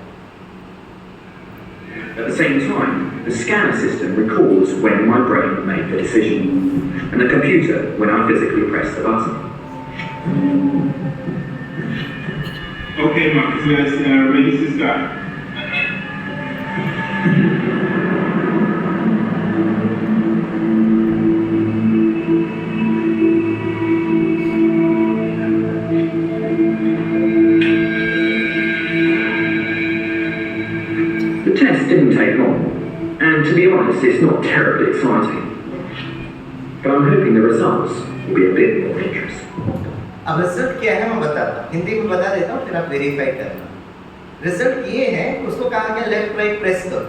At the same time, the scanner system records when my brain made the decision, and the computer when I physically pressed the button. Okay, Marcus, let's ready to start. The test didn't take long, and to be honest, it's not terribly exciting. But I'm hoping the results will be a bit more interesting. अब रिजल्ट क्या है मैं बताता हूँ, हिंदी में बता देता हूँ, फिर आप वेरीफाई करना। रिजल्ट ये है, उसको कहा गया लेफ्ट राइट प्रेस करो।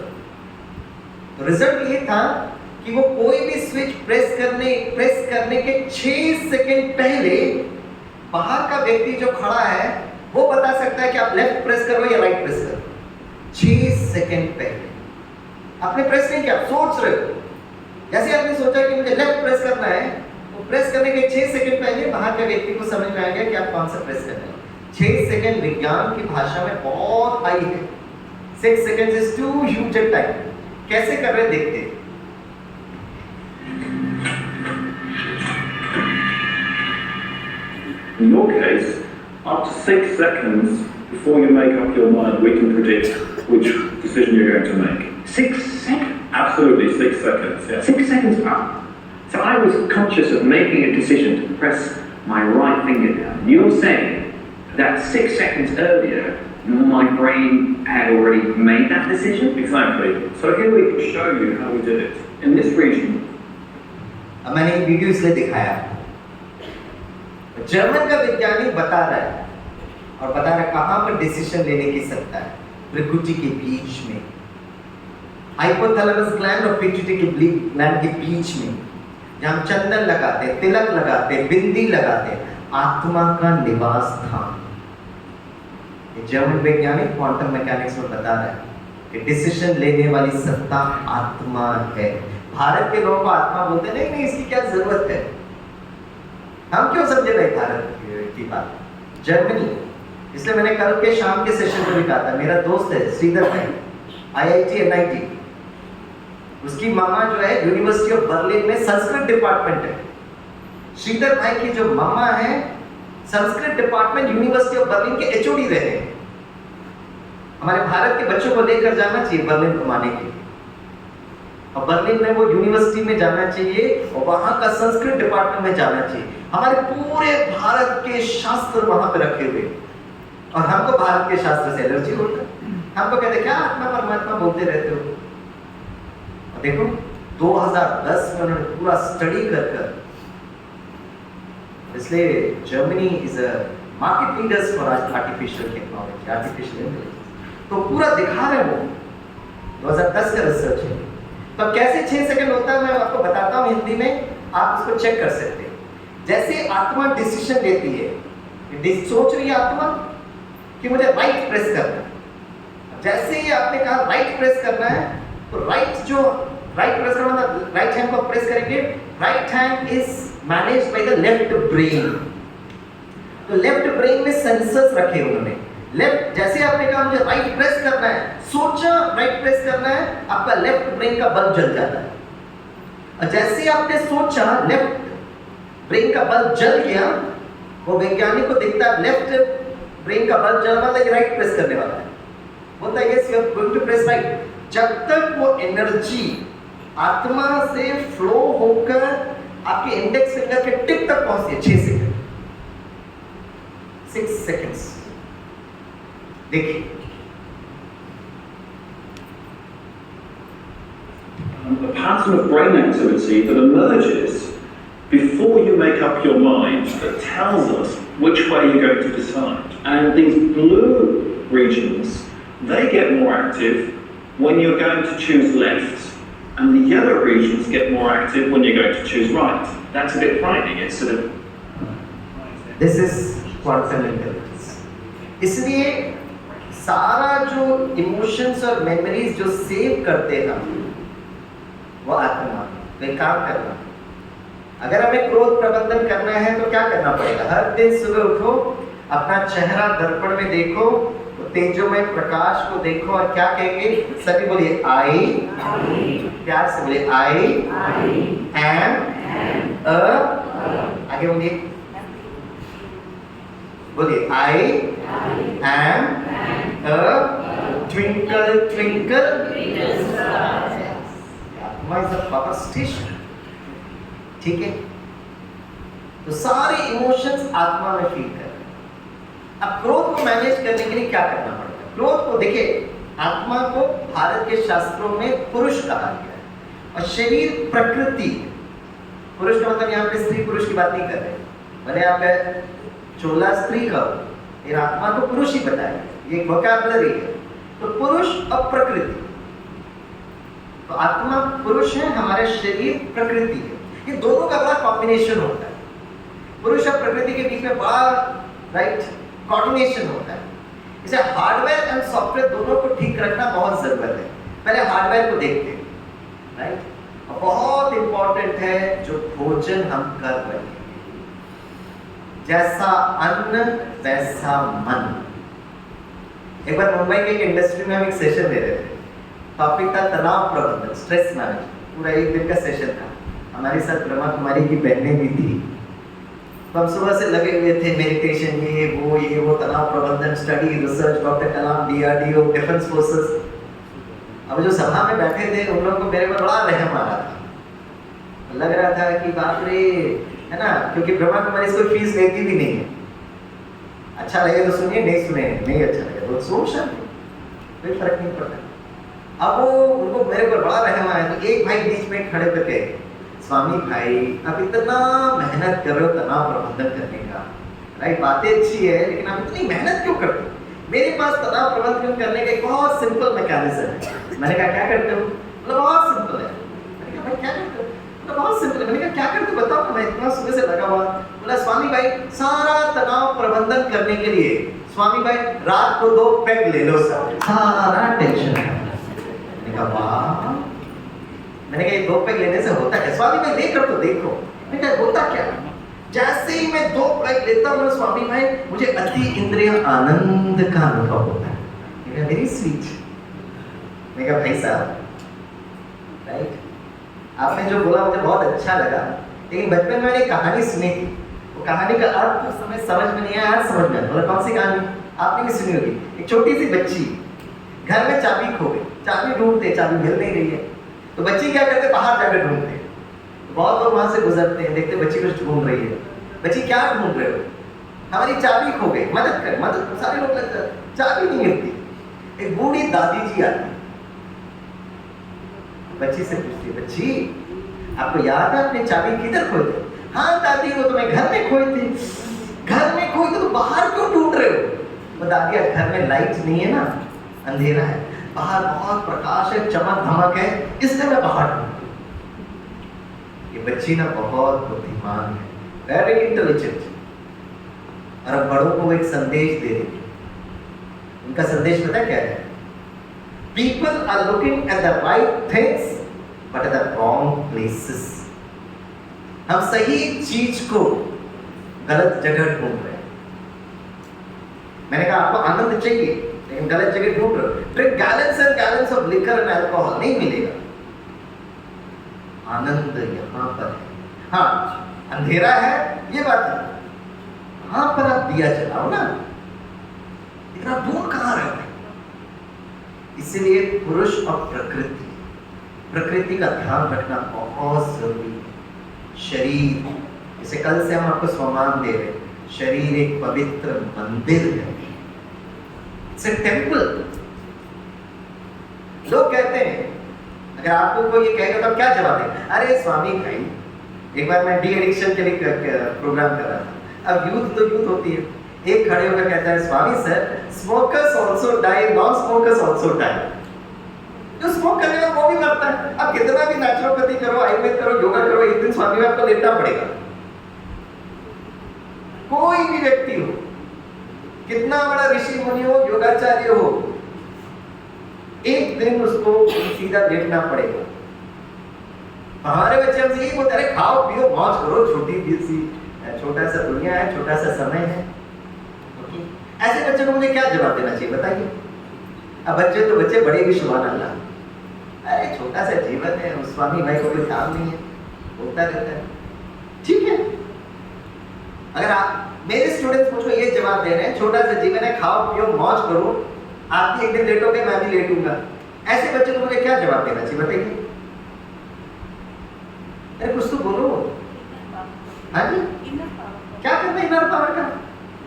तो रिजल्ट ये था कि वो कोई भी स्विच प्रेस करने के 6 सेकंड पहले बाहर का व्यक्ति जो खड़ा है वो बता सकता है कि आप लेफ्ट प्रेस करो या राइट प्रेस करो। 6 सेकंड पहले आपने प्रेस नहीं किया, आप सोच रहे हो, जैसे आपने सोचा कि मुझे लेफ्ट प्रेस करना है, वो प्रेस करने के 6 सेकंड पहले बाहर के व्यक्ति को समझ में आ गया कि आप कौन सा प्रेस करना है। 6 सेकंड विज्ञान की भाषा में बहुत हाई है। 6 second is too huge time. कैसे कर रहे देखते हैं। In your case, up to 6 seconds before you make up your mind, we can predict which decision you're going to make. 6 seconds? Absolutely, 6 seconds, yes. 6 seconds? So I was conscious of making a decision to press my right finger down. You're saying that 6 seconds earlier, my brain had already made that decision? Exactly. So here we can show you how we did it. In this region, अब मैंने एक वीडियो इसलिए दिखाया, जर्मन का वैज्ञानिक बता रहा है और बता रहा है कहां पर डिसीजन लेने की सकता है, प्रकृति के बीच में, हाइपोथैलेमस ग्लैंड और पिट्यूटरी के ग्लैंड के बीच में, जहां चंदन लगाते, तिलक लगाते, बिंदी लगाते, आत्मा का निवास स्थान। जर्मन वैज्ञानिक क्वांटम मैकेनिक्स में बता रहा है कि डिसीजन लेने वाली सत्ता आत्मा है। भारत के लोगों को आत्मा बोलते नहीं, इसकी क्या जरूरत है, हम क्यों समझे भाई भारत की बात। जर्मनी, इसलिए मैंने कल के शाम के सेशन में भी कहा था, मेरा दोस्त है श्रीधर भाई, IIT NIT, उसकी मामा जो है यूनिवर्सिटी ऑफ बर्लिन में संस्कृत डिपार्टमेंट है। श्रीधर भाई की जो मामा है Sanskrit department university of Berlin के HOD रहे हैं। हमारे भारत के बच्चों को लेकर जाना चाहिए बर्लिन घुमाने के लिए, और बर्लिन में वो यूनिवर्सिटी में जाना चाहिए और वहां का संस्कृत डिपार्टमेंट में जाना चाहिए। हमारे पूरे भारत के शास्त्र वहां पे रखे हुए, और हमको भारत के शास्त्र से एलर्जी होता है। हमको कहते क्या आत्मा परमात्मा बोलते रहते हो। और देखो 2010 में उन्होंने पूरा स्टडी कर, इसलिए Germany is a market leaders for artificial technology, artificial intelligence. तो पूरा दिखा रहे वो 2010 का रिसर्च है। तो कैसे 6 सेकंड होता है मैं आपको बताता हूँ हिंदी में, आप इसको चेक कर सकते हैं। जैसे आत्मा डिसीजन लेती है, सोच रही है आत्मा कि मुझे राइट प्रेस करना है, जैसे ही आपने कहा राइट प्रेस करना है, तो राइट प्रेस करना मतलब राइट हैंड को प्रेस करेंगे। Right hand is managed by the left brain. तो लेफ्ट ब्रेन में सेंसर्स रखे उन्होंने। लेफ्ट, जैसे आपने कहा मुझे राइट प्रेस करना है, सोचा राइट प्रेस करना है, आपका लेफ्ट ब्रेन का बल्ब जल जाता है। और जैसे आपने सोचा लेफ्ट ब्रेन का बल्ब जल गया, वो वैज्ञानिक को दिखता है लेफ्ट ब्रेन का बल्ब जल मतलब राइट प्रेस करने वाला है। बोलता है yes you are going to press right. जब तक वो एनर्जी आत्मा से फ्लो होकर आपके इंडेक्स फिंगर के टिप तक पहुंचती है 6 सेकंड 6 सेकंड्स। देखिए A pattern of brain activity that emerges before you make up your mind that tells us which way you're going to decide. And these blue regions, they get more active when you're going to choose left, and the yellow regions get more active when you're going to choose right. That's a bit frightening. It's sort of this is quantum intelligence. इसलिए सारा जो इमोशंस और मेमोरीज जो सेव करते हैं हम, वो आत्मा पे काम करना। अगर हमें क्रोध प्रबंधन करना है तो क्या करना पड़ेगा? हर दिन सुबह उठो, अपना चेहरा दर्पण में देखो, तो तेजोमय प्रकाश को देखो और क्या कहेंगे? सभी बोलिए आई, प्यार से बोलिए आई एम अ, आगे बोलिए I am a twinkle twinkle आत्मा इज अ पावर स्टेशन। ठीक है, तो सारे इमोशंस आत्मा में फील कर रहे हैं। अब क्रोध को मैनेज करने के लिए क्या करना पड़ेगा? क्रोध को देखिए, आत्मा को भारत के शास्त्रों में पुरुष कहा गया है और शरीर प्रकृति। पुरुष का मतलब यहाँ पे स्त्री पुरुष की बात नहीं कर रहे, भले आप चोला स्त्री का, फिर आत्मा को पुरुष ही बताया, ये एक वोकैबुलरी है। तो पुरुष और प्रकृति, तो आत्मा पुरुष है, हमारा शरीर प्रकृति है। ये दोनों का बड़ा कॉम्बिनेशन होता है। पुरुष और प्रकृति के बीच में बड़ा राइट कोऑर्डिनेशन होता है। इसे हार्डवेयर एंड सॉफ्टवेयर दोनों को ठीक रखना बहुत जरूरत है। पहले हार्डवेयर को देखते हैं, राइट। और बहुत इंपॉर्टेंट है जो भोजन हम कर रहे हैं, जैसा अन्न वैसा मन। एक बार मुंबई के एक इंडस्ट्री में हम एक सेशन दे रहे थे, टॉपिक था तनाव प्रबंधन, स्ट्रेस मैनेजमेंट। पूरा एक दिन का सेशन था। हमारे साथ ब्रह्मा कुमारी की बहनें भी थी। तो हम सुबह से लगे हुए थे, मेडिटेशन, ये वो तनाव प्रबंधन, स्टडी, रिसर्च, डॉक्टर कलाम, DRDO, डिफेंस फोर्सेस। अब जो सभा में बैठे थे उन लोगों को मेरे पर बड़ा रहम आ रहा था। लग रहा था कि बाप रे, है ना, क्योंकि ब्रह्मा कुमारी कोई फीस लेती भी नहीं है। अच्छा लगे तो सुनिए, नहीं सुने नहीं अच्छा लगे तो सोच शांति, कोई फर्क नहीं पड़ता। अब वो उनको मेरे पर बड़ा रहम आया। तो एक भाई बीच में खड़े करके, स्वामी भाई आप इतना मेहनत कर रहे हो तनाव प्रबंधन करने का, राइट, बातें अच्छी है, लेकिन आप इतनी मेहनत क्यों करते हो? मेरे पास तनाव प्रबंधन करने का एक बहुत सिंपल मैकेनिज्म है। मैंने कहा क्या करते हो? मतलब बहुत सिंपल है। मैंने कहा भाई क्या करते हो? मतलब बहुत सिंपल है। मैंने कहा क्या करते हो बताओ, मैं इतना सुबह से लगा हुआ। बोला स्वामी भाई सारा तनाव प्रबंधन करने के लिए स्वामी भाई रात को 2 पैक ले लो सर, सारा टेंशन। मैंने कहा वाह। मैंने कहा ये 2 पैक लेने से होता है? स्वामी भाई लेकर तो देखो। मैंने कहा होता क्या? जैसे ही मैं 2 पैक लेता हूँ स्वामी भाई, मुझे अति इंद्रिय आनंद का अनुभव होता है। मैंने कहा वेरी स्वीट। मैंने कहा भाई साहब, राइट, आपने जो बोला मुझे बहुत अच्छा लगा, लेकिन बचपन में मैंने एक कहानी सुनी थी। वो कहानी का अर्थ उस समय समझ में नहीं आया, आज समझ में आया। बोला कौन सी कहानी? आपने भी सुनी होगी। एक छोटी सी बच्ची, घर में चाबी खो गई, चाबी ढूंढते, चाबी मिल नहीं रही है। तो बच्ची क्या करते? बाहर जाकर ढूंढते। बहुत लोग वहां से गुजरते हैं, देखते बच्ची कुछ ढूंढ रही है। बच्ची क्या ढूंढ रहे हो? हमारी चाबी खो गई, मदद कर, मदद। सारे लोग लगता है चाबी नहीं मिलती। एक बूढ़ी दादी जी आती, बच्ची से पूछती, बच्ची आपको याद है आपने चाबी किधर खोई थी? हाँ दादी, वो तो मैं घर में खोई थी। घर में खोई तो बाहर क्यों ढूंढ रहे हो? वो दादी घर में लाइट नहीं है ना, अंधेरा है, बाहर बहुत प्रकाश है, चमक धमक है, इसलिए मैं बाहर ढूंढ। ये बच्ची ना बहुत बुद्धिमान है, वेरी इंटेलिजेंट। और अब बड़ों को एक संदेश दे रही। उनका संदेश पता क्या है? People are looking at the right things, but at the wrong places. हम सही चीज को गलत जगह ढूंढ रहे हैं। मैंने कहा आपको आनंद चाहिए, लेकिन गलत जगह ढूंढ रहे हो। Drink gallons and gallons of liquor and alcohol, नहीं मिलेगा। आनंद यहाँ पर है। हाँ, अंधेरा है, ये बात है, वहां पर आप दिया जलाओ ना, लेकिन आप ढूंढ कहाँ रहे हो? इसीलिए पुरुष और प्रकृति का ध्यान रखना बहुत जरूरी है। शरीर, जैसे कल से हम आपको स्वमान दे रहे हैं, शरीर एक पवित्र मंदिर है, इट्स ए टेम्पल। लोग कहते हैं, अगर आपको कोई ये कहेगा तो क्या जवाब दें? अरे स्वामी भाई, एक बार मैं डी एडिक्शन के लिए प्रोग्राम कर रहा था। अब यूथ तो यूथ होती है, एक खड़े होकर कहता है, Swami sir, smokers also die, non smokers also die. जो स्मोक करेगा वो भी मरता है। अब कितना भी नेचुरोपैथी करो, आयुर्वेद करो, योगा करो, एक दिन स्वामी में आपको लेटना पड़ेगा। कोई भी व्यक्ति हो, कितना बड़ा ऋषि मुनि हो, योगाचार्य हो, एक दिन उसको सीधा लेटना पड़ेगा। हमारे बच्चे हमसे यही बोलते, अरे खाओ पियो मौज करो, छोटा सा दुनिया है, छोटा सा समय है। ऐसे बच्चों को मुझे क्या जवाब देना चाहिए बताइए? अब बच्चे तो बच्चे, बड़े भी सुभान अल्लाह, अरे छोटा सा जीवन है, उस स्वामी भाई को कोई काम नहीं है, होता रहता है। ठीक है, अगर आप मेरे स्टूडेंट्स मुझको ये जवाब दे रहे हैं, छोटा सा जीवन है, खाओ पियो मौज करो, आप भी एक दिन लेटोगे, मैं भी लेटूंगा, ऐसे बच्चों को मुझे क्या जवाब देना चाहिए बताइए? अरे कुछ तो बोलो। हाँ जी, क्या करना है इनर पावर का?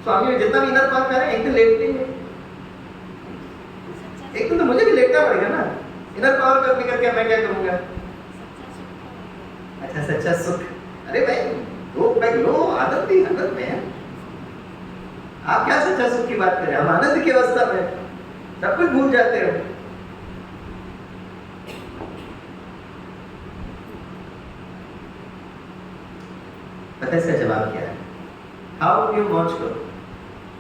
स्वामी में जितना भी इनर पावर कर रहे हैं, एक दिन लेटते हैं, एक दिन तो मुझे भी लेटना पड़ेगा ना। इनर पावर करने करके मैं क्या करूंगा? अच्छा, सच्चा सुख। अरे भाई, दो पैक लो, आनंद ही आनंद में है। आप क्या सच्चा सुख की बात करें? हम आनंद की अवस्था में सब कुछ भूल जाते हो। पता है इसका जवाब क्या है? खाओ पियो मौज करो,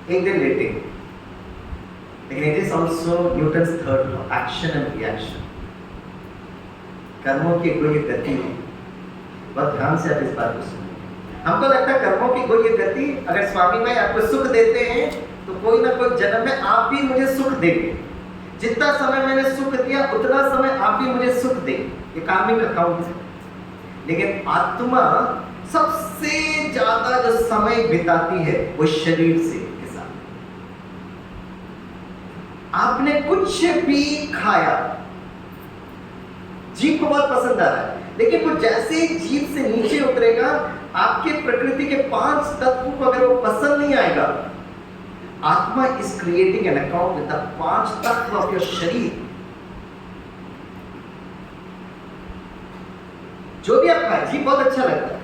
एक दिन लेटेंगे। लेकिन it is also Newton's third law, action and reaction. कर्मों की कोई गति है, बहुत ध्यान से आप इस बात को सुनिए। हमको लगता है कर्मों की कोई गति, अगर स्वामी भाई आपको सुख देते हैं तो कोई ना कोई जन्म में आप भी मुझे सुख देंगे। जितना समय मैंने सुख दिया उतना समय आप भी मुझे सुख देंगे, ये कार्मिक अकाउंट है। लेकिन आत्मा सबसे ज्यादा जो समय बिताती है वो शरीर से के साथ। आपने कुछ भी खाया, जीभ को बहुत पसंद आ रहा है, लेकिन वो जैसे ही जीभ से नीचे उतरेगा, आपके प्रकृति के 5 तत्व को अगर वो पसंद नहीं आएगा, आत्मा is creating an account with the 5 तत्व ऑफ योर शरीर। जो भी आप खाए, जीभ बहुत अच्छा लगता है,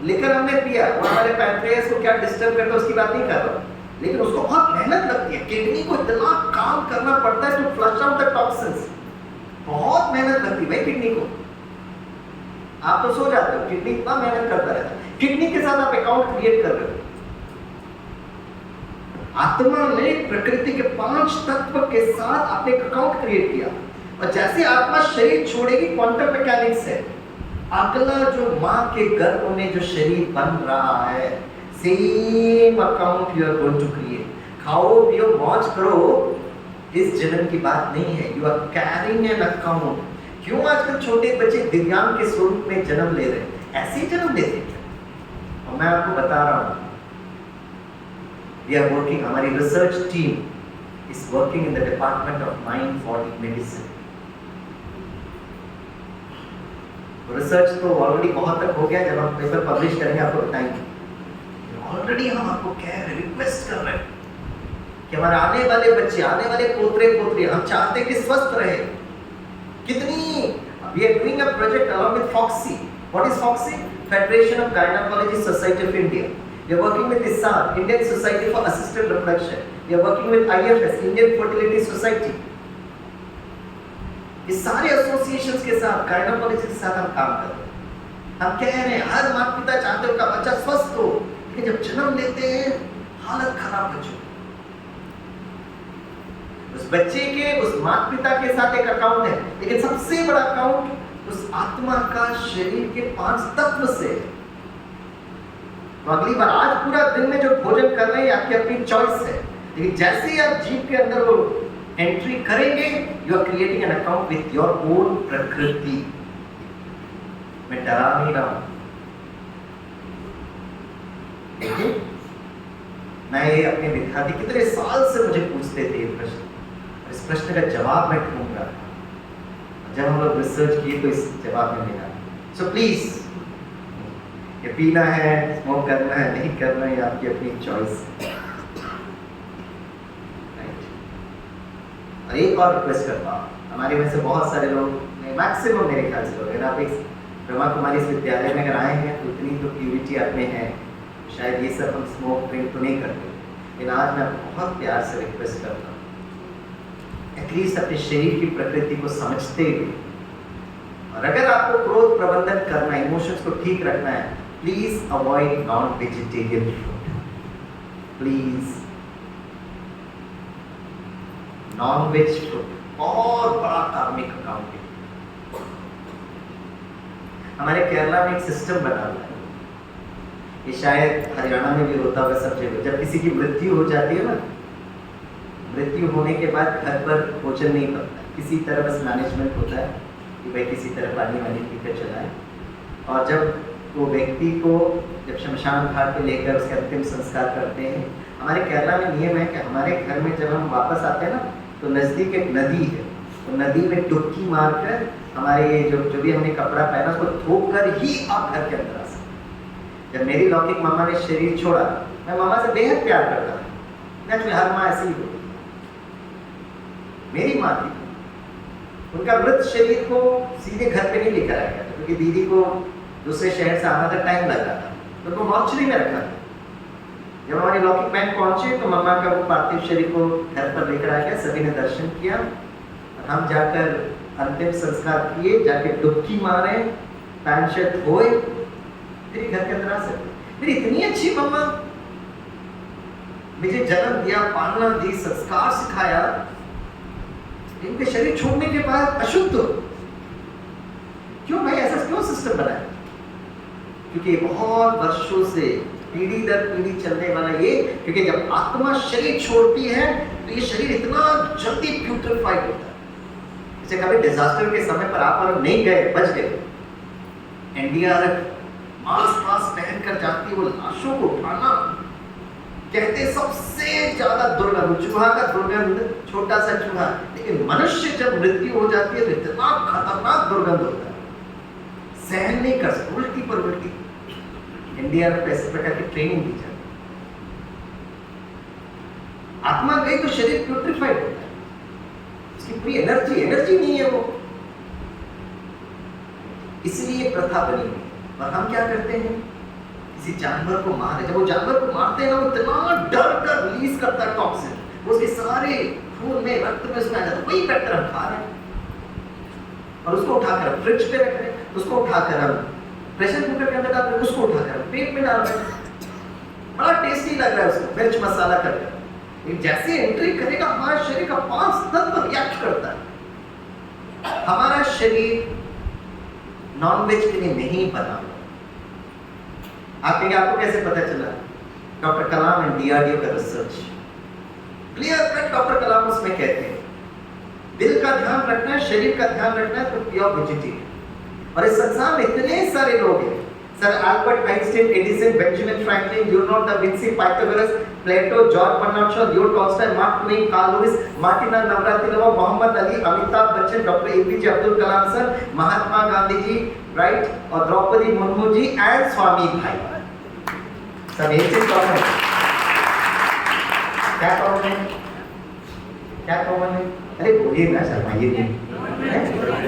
लेकर हमने पिया, वो हमारे पैंक्रियास को क्या डिस्टर्ब करता है उसकी बात नहीं कर रहा, लेकिन उसको बहुत मेहनत लगती है। किडनी को इतना काम करना पड़ता है to flush out the toxins, बहुत मेहनत लगती है भाई किडनी को। आप तो सो जाते हो, किडनी इतना मेहनत करता रहता है। किडनी के साथ आप अकाउंट क्रिएट कर रहे हो। आत्मा ने प्रकृति के 5 तत्व के साथ आपने एक अकाउंट क्रिएट किया, और जैसे आत्मा शरीर छोड़ेगी, क्वांटम मैकेनिक्स है, अगला जो मां के गर्भ में जो शरीर बन रहा है, same account you are going to create. खाओ पियो मौज करो, इस जन्म की बात नहीं है, you are carrying an account. क्यों आजकल छोटे बच्चे दिव्यांग के स्वरूप में जन्म ले रहे हैं? ऐसे ही जन्म लेते हैं। और मैं आपको बता रहा हूं, वी आर वर्किंग, हमारी research team is working in the department of mind body medicine. Research तो ऑलरेडी बहुत तक हो गया, जब हम पेपर पब्लिश करेंगे आपको बताएंगे। ऑलरेडी हम आपको कह रहे, रिक्वेस्ट कर रहे हैं कि हमारे आने वाले बच्चे, आने वाले पोतरे पोतरी, हम चाहते हैं कि स्वस्थ रहे। कितनी we are doing a project along with FOGSI. What is FOGSI? Federation of gynaecology society of India. We are working with ISAR, Indian society for assisted reproduction. We are working with IFS, Indian fertility society. इस सारे एसोसिएशंस के साथ, गायनेकोलॉजी के साथ हम काम कर रहे हैं। हम कह रहे हैं, हर माता पिता चाहते हो का बच्चा स्वस्थ हो, लेकिन जब जन्म लेते हैं हालत खराब हो जाती है। उस बच्चे के, उस माता पिता के साथ एक अकाउंट है, लेकिन सबसे बड़ा अकाउंट उस आत्मा का शरीर के 5 तत्व से। तो अगली बार, आज पूरा दिन में जो भोजन कर रहे हैं आपकी अपनी चॉइस है, लेकिन जैसे ही आप जीभ के अंदर वो एंट्री करेंगे, you are creating an account with your own प्रकृति। मैं डरा नहीं रहा हूं, लेकिन मैं ये अपने विद्यार्थी कितने साल से मुझे पूछते थे ये प्रश्न, इस प्रश्न का जवाब मैं ढूंढ रहा था। जब हम लोग रिसर्च किए तो इस जवाब में मिला। सो प्लीज, ये पीना है, स्मोक करना है, नहीं करना है, आपकी अपनी चॉइस। और एक और रिक्वेस्ट करता हूँ, हमारे में से बहुत सारे लोग, मैक्सिमम मेरे ख्याल से लोग, अगर आप इस ब्रह्मा कुमारी इस विद्यालय में अगर आए हैं तो इतनी तो प्यूरिटी आप में है, शायद ये सब हम स्मोक ड्रिंक तो नहीं करते। लेकिन आज मैं बहुत प्यार से रिक्वेस्ट करता हूँ, एटलीस्ट अपने शरीर की प्रकृति को समझते हुए, और अगर आपको क्रोध प्रबंधन करना है, इमोशंस को ठीक रखना है, please avoid non vegetarian food. Please, non veg food बहुत बड़ा कार्मिक अकाउंट है। हमारे केरला में एक सिस्टम बना हुआ है, ये शायद हरियाणा में भी होता होगा सब जगह। जब किसी की मृत्यु हो जाती है ना, मृत्यु होने के बाद घर पर भोजन नहीं बनता, किसी तरह बस मैनेजमेंट होता है कि भाई किसी तरह पानी वानी पीकर चलाए। और जब वो व्यक्ति को जब शमशान घाट पे लेकर उसके अंतिम संस्कार करते हैं, हमारे केरला में नियम है कि हमारे घर में जब हम वापस आते हैं ना, तो नज़दीक एक नदी है, तो नदी में डुबकी मारकर हमारे ये जो भी हमने कपड़ा पहना उसको धो कर ही आप घर के अंदर आ सकते। जब मेरी लौकिक मामा ने शरीर छोड़ा, मैं मामा से बेहद प्यार करता था, नेचुरली हर माँ ऐसी ही होती। मेरी माँ थी, उनका मृत शरीर को सीधे घर पे नहीं लेकर आया गया क्योंकि दीदी को दूसरे शहर से आना तक टाइम लगा था, तो उनको मॉर्चरी में रखा था। जब हमारी लौकिक बहन पहुंचे तो मम्मा का वो पार्थिव शरीर को घर पर लेकर आ गया, सभी ने दर्शन किया, और हम जाकर अंतिम संस्कार किए, जाके डुबकी मारे, पैंट शर्ट धोए, फिर घर के अंदर आ सकते। मेरी इतनी अच्छी मम्मा, मुझे जन्म दिया, पालना दी, संस्कार सिखाया, इनके शरीर छोड़ने के बाद अशुद्ध हो क्यों भाई? ऐसा क्यों सिस्टम बना है? क्योंकि बहुत वर्षों से पीढ़ी दर पीढ़ी चलने वाला ये, क्योंकि जब आत्मा शरीर छोड़ती है तो ये शरीर इतना जल्दी प्यूट्रिफाइड होता है। जैसे कभी डिजास्टर के समय पर आप और नहीं गए, बच गए, एनडीआरएफ मास्क पहनकर जाती है, वो लाशों को उठाना, कहते सबसे ज्यादा दुर्गंध, चूहा का दुर्गंध, छोटा सा चूहा, लेकिन मनुष्य जब मृत्यु हो जाती है तो इतना खतरनाक दुर्गंध होता है, सहन नहीं कर सकते, उल्टी पर उल्टी। एनडीआरएफ ऐसे प्रकार की ट्रेनिंग दी जाती है। आत्मा गई तो शरीर प्यूट्रिफाइड होता है, उसकी पूरी एनर्जी नहीं है वो, इसलिए प्रथा बनी हुई। और हम क्या करते हैं, किसी जानवर को मारे, जब वो जानवर को मारते हैं ना, वो इतना डर कर रिलीज करता है टॉक्सिन, वो उसके सारे खून में, रक्त में उसमें आ जाता है, वही फैक्टर हम खा रहे हैं, और उसको उठाकर फ्रिज पे रख रहे हैं, उसको उठाकर हम प्रेशर कुकर के अंदर डाल रहे हैं, उसको उठाकर पेट में डाल रहे हैं, बड़ा टेस्टी लग रहा है उसको मिर्च मसाला करके। जैसे एंट्री करेगा हमारे शरीर का 5 तत्व रिएक्ट करता है। हमारा शरीर नॉनवेज के लिए नहीं बना। आप कहेंगे आपको कैसे पता चला? डॉक्टर कलाम एंड डीआरडीओ का रिसर्च क्लियर कट, डॉक्टर कलाम उसमें कहते हैं दिल का ध्यान रखना है, शरीर का ध्यान रखना है तो प्योर वेजिटेरियन। और इस संसार में इतने सारे लोग हैं, sir Albert Einstein, Edison, Benjamin Franklin, Leonardo da Vinci, Pythagoras, Plato, George Bernard Shaw, Leo Tolstoy, Mark Twain, Carl Lewis, Martina Navratilova, Muhammad Ali, Amitabh Bachchan, doctor APJ Abdul Kalam sir, Mahatma Gandhi ji, right, और द्रौपदी मुर्मू जी एंड स्वामी भाई, सब एक चीज कॉमन है। क्या कॉमन है? क्या कॉमन है? अरे बोलिए ना, शर्माइए नहीं।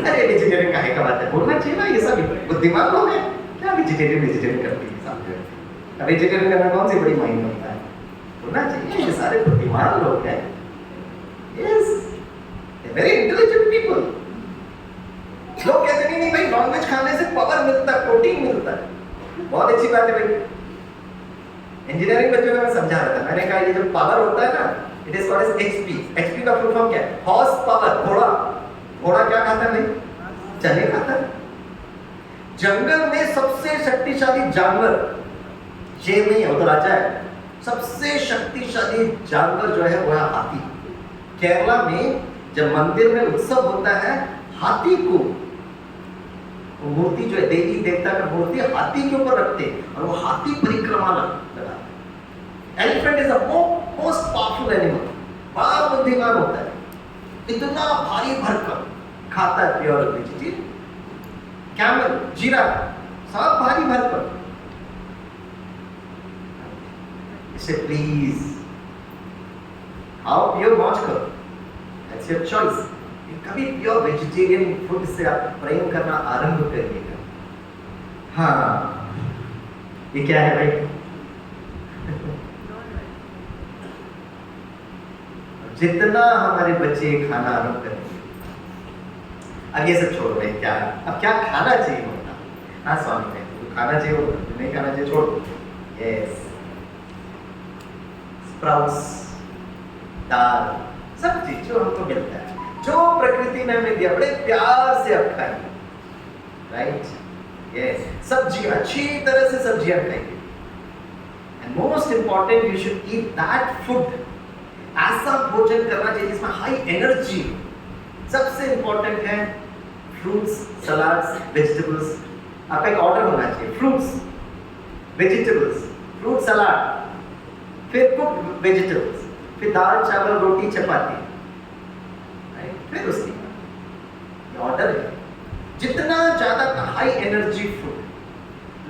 अरे वेजिटेरियन काहे का बात है, बोलना चाहिए ना, ये सब बुद्धिमान लोग हैं। क्या वेजिटेरियन करते हैं सामने? वेजिटेरियन करना कौन सी बड़ी माइंड होता है? बोलना चाहिए, ये सारे बुद्धिमान लोग हैं। Yes, very intelligent people. लोग कहते नहीं भाई नॉनवेज खाने से पावर मिलता है, प्रोटीन मिलता है, बहुत अच्छी बात है भाई। इंजीनियरिंग बच्चों को मैं समझा रहा था, मैंने कहा ये जो पावर होता है ना, it is called as HP. HP का फुल फॉर्म क्या है? Horse power. घोड़ा क्या खाता है भाई? चने खाता है। जंगल में सबसे शक्तिशाली जानवर शेर नहीं है, वो तो राजा है। सबसे शक्तिशाली जानवर जो है वो है हाथी। केरला में जब मंदिर में उत्सव होता है, हाथी को मूर्ति जो है, देवी देवता का मूर्ति हाथी के ऊपर रखते हैं और वो हाथी परिक्रमा लगाते हैं। Elephant is the most powerful animal, बड़ा बुद्धिमान होता है। इतना भारी भरकम खाता है प्योर वेजिटेरियन, कैमल, जीरा, सब भारी भरकम। इसे प्लीज आओ पियो, मौज करो, दैट्स योर चॉइस। कभी प्योर वेजिटेरियन फूड से आप प्रेम करना आरंभ करिएगा। हाँ, ये क्या है भाई? जितना हमारे बच्चे खाना आरंभ करेंगे, अब ये सब छोड़ रहे क्या, अब क्या खाना चाहिए होता? हाँ स्वामी ने तो खाना चाहिए होता, नहीं खाना चाहिए छोड़। यस, स्प्राउट्स, दाल, सब चीज जो हमको मिलता है, जो प्रकृति ने हमें दिया, बड़े प्यार से आप खाइए, राइट? यस, सब्जियां, अच्छी तरह से सब्जियां खाइए। And most important, you should eat that food, ऐसा भोजन करना चाहिए जिसमें हाई एनर्जी। सबसे इंपॉर्टेंट है फ्रूट्स, सलाड्स, वेजिटेबल्स। आपका एक ऑर्डर होना चाहिए, फ्रूट्स, वेजिटेबल्स, फ्रूट सलाद, फिर कुक वेजिटेबल्स, फिर दाल, चावल, रोटी, चपाती, फिर उसके बाद ऑर्डर है। जितना ज्यादा हाई एनर्जी फूड,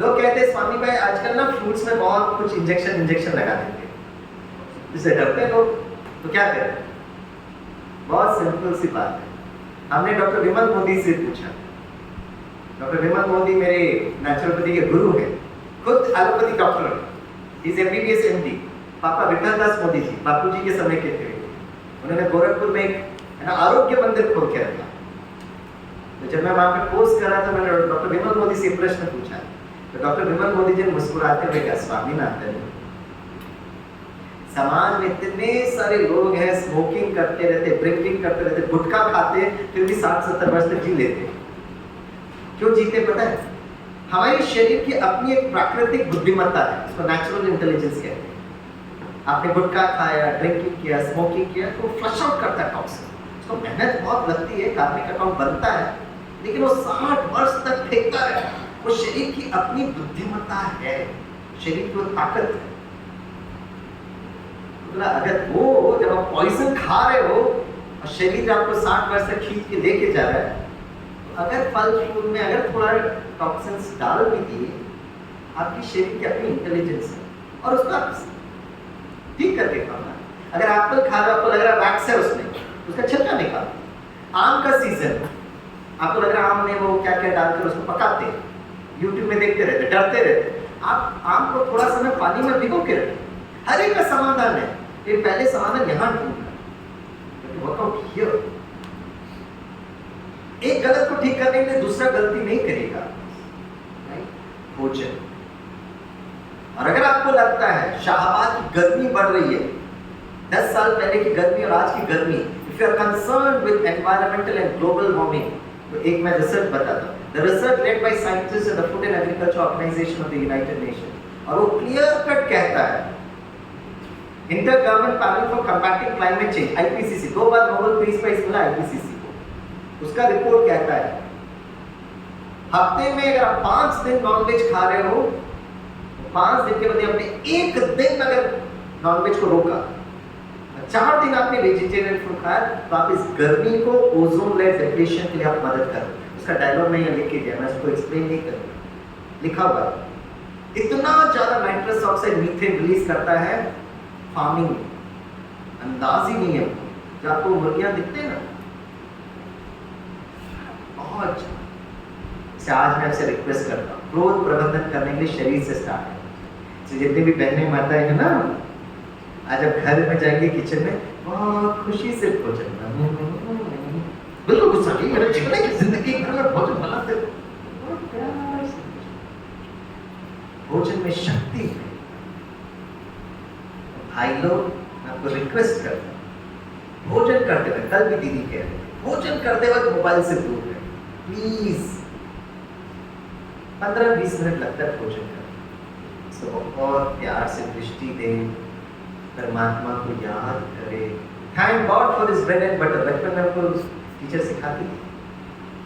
लोग कहते हैं स्वामी भाई आजकल ना फ्रूट्स में बहुत कुछ इंजेक्शन लगा देते हैं, जिससे डरते हैं लोग, तो क्या करें? बहुत सिंपल सी बात है। हमने डॉक्टर विमल मोदी से पूछा। डॉक्टर विमल मोदी मेरे नेचुरोपैथी के गुरु हैं, खुद एलोपैथी डॉक्टर हैं, इज एमबीबीएस एमडी। पापा विठल दास मोदी जी बापूजी के समय के थे, उन्होंने गोरखपुर में एक आरोग्य मंदिर खोल के रखा। तो जब मैं वहां पे कोर्स कर रहा था, मैंने डॉक्टर विमल मोदी से प्रश्न पूछा, तो डॉक्टर विमल मोदी जी मुस्कुराते हुए कहा, स्वामीनाथन, समाज में इतने सारे लोग हैं स्मोकिंग करते रहते, ड्रिंकिंग करते रहते, गुटखा खाते, फिर भी 60-70 वर्ष तक जी लेते। क्यों जीते पता है? हमारे शरीर की अपनी एक प्राकृतिक बुद्धिमत्ता है, उसको नेचुरल इंटेलिजेंस कहते हैं। आपने गुटखा खाया, ड्रिंकिंग किया, स्मोकिंग किया, तो फ्लश आउट करता है टॉक्सिन। उसको मेहनत बहुत लगती है, कार्बनिक अकाउंट बनता है, लेकिन वो 60 वर्ष तक फेंकता है। वो शरीर की अपनी बुद्धिमत्ता है, शरीर की ताकत है। अगर वो जब आप पॉइजन खा रहे हो और शरीर आपको 60 वर्ष तक खींच के लेके जा रहा है, तो अगर फल फूल में अगर थोड़ा टॉक्सिन्स डाल भी दिए, आपकी शरीर की अपनी इंटेलिजेंस है और उसका ठीक करके खाना। अगर एप्पल खा रहे हो, आपको लग रहा है वैक्स है उसमें, उसका छिलका निकालो। आम का सीजन, आपको लग रहा है आम में वो क्या क्या डालकर उसको पकाते हैं, यूट्यूब में देखते रहते, डरते रहते, आप आम को थोड़ा समय पानी में भिगो के रखें। हर एक का समाधान है, ये पहले समाधान यहाँ ढूंढना, वर्कआउट हियर। एक गलत को ठीक करने के लिए दूसरा गलती नहीं करेगा, भोजन। और अगर आपको लगता है शाहबाद की गर्मी बढ़ रही है, 10 साल पहले की गर्मी और आज की गर्मी, if you are concerned with environmental and global warming, तो एक मैं रिसर्च बताता हूँ, the research led by scientists in the Food and Agriculture Organisation of the United Nation, और वो क्लियर कट कहता है, intergovernment panel for combating climate change, IPCC, 2 बार नोबेल पीस प्राइज मिला आईपीसीसी को। उसका रिपोर्ट कहता है हफ्ते में अगर आप 5 दिन नॉनवेज खा रहे हो, 5 दिन के बदले आपने एक दिन अगर नॉनवेज को रोका, 4 दिन आपने वेजिटेरियन फूड खाया, तो आप इस गर्मी को ओजोन लेयर डिप्लेशन के लिए आप मदद करो। उसका डायलॉग मैं यहाँ लिख के दिया, मैं उसको एक्सप्लेन नहीं करूँगा, लिखा हुआ है। इतना ज्यादा नाइट्रस ऑक्साइड मीथेन रिलीज करता है फार्मिंग, अंदाज ही नहीं है। जो आपको मुर्गियां दिखते हैं ना, बहुत से आज मैं आपसे रिक्वेस्ट करता हूँ, क्रोध प्रबंधन करने के लिए शरीर से स्टार्ट है। जितनी भी बहनें माताएं हैं ना, आज आप घर में जाएंगे किचन में, बहुत खुशी से भोजन, बिल्कुल गुस्सा नहीं, मेरा जीवन है कि जिंदगी भर में भोजन बनाते हो, भोजन में शक्ति है। भाई लोग, मैं आपको रिक्वेस्ट करता हूँ, भोजन करते वक्त, कल भी दीदी कह रहे थे, भोजन करते वक्त मोबाइल से दूर रहे प्लीज। 15-20 मिनट लगता है भोजन करने, तो बहुत प्यार से दृष्टि दे, परमात्मा को याद करे, thank God for this bread and butter. बचपन में हमको टीचर सिखाती थी,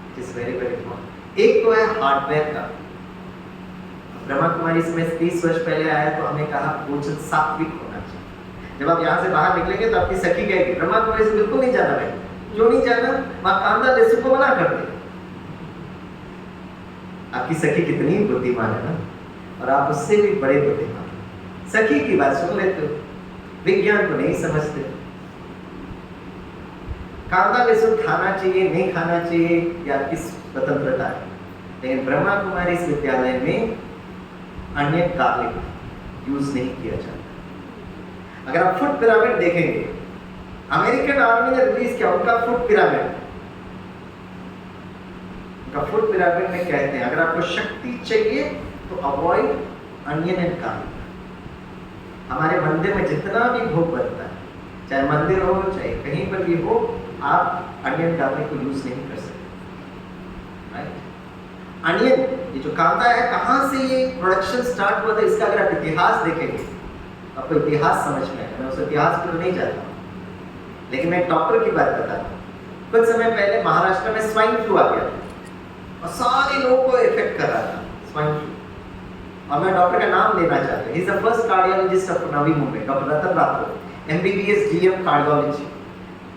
it is very very important. एक तो है हार्डवेयर का, ब्रह्मा कुमारी से मैं 30 वर्ष पहले आया तो हमने कहा भोजन सात्विक होना चाहिए। जब आप यहाँ से बाहर निकलेंगे तो आपकी सखी कहेगी ब्रह्मा कुमारी से बिल्कुल नहीं जाना भाई, क्यों नहीं जाना? वहां कांदा लहसुन को मना कर दे। आपकी सखी कितनी बुद्धिमान है ना, और आप उससे भी बड़े बुद्धिमान। सखी की बात सुन लेते हो, विज्ञान को नहीं समझते। कांदा लहसुन खाना चाहिए नहीं खाना चाहिए या आपकी स्वतंत्रता है, लेकिन ब्रह्मा कुमारी इस विद्यालय में अन्य गार्लिक यूज नहीं किया जाता। अगर आप फूड पिरामिड देखेंगे, अमेरिकन आर्मी ने रिलीज किया उनका फूड पिरामिड। उनका फूड पिरामिड में कहते हैं अगर आपको शक्ति चाहिए तो अवॉइड अनियन एंड गार्लिक। हमारे मंदिर में जितना भी भोग बनता है, चाहे मंदिर हो चाहे कहीं पर भी हो, आप अनियन गार्लिक को यूज नहीं कर सकते। राइट? अनियन, ये जो कांदा है, कहां से ये प्रोडक्शन स्टार्ट हुआ था, इसका अगर आप इतिहास देखेंगे आपको इतिहास समझ में आएगा। मैं उस इतिहास पर नहीं जाता, लेकिन मैं डॉक्टर की बात बताता हूँ। कुछ समय पहले महाराष्ट्र में स्वाइन फ्लू आ गया था और सारे लोगों को इफेक्ट कर रहा था स्वाइन फ्लू। और मैं डॉक्टर का नाम लेना चाहता हूँ, he is the first cardiologist of Navi Mumbai, doctor Ratan Rathore, MBBS DM cardiology.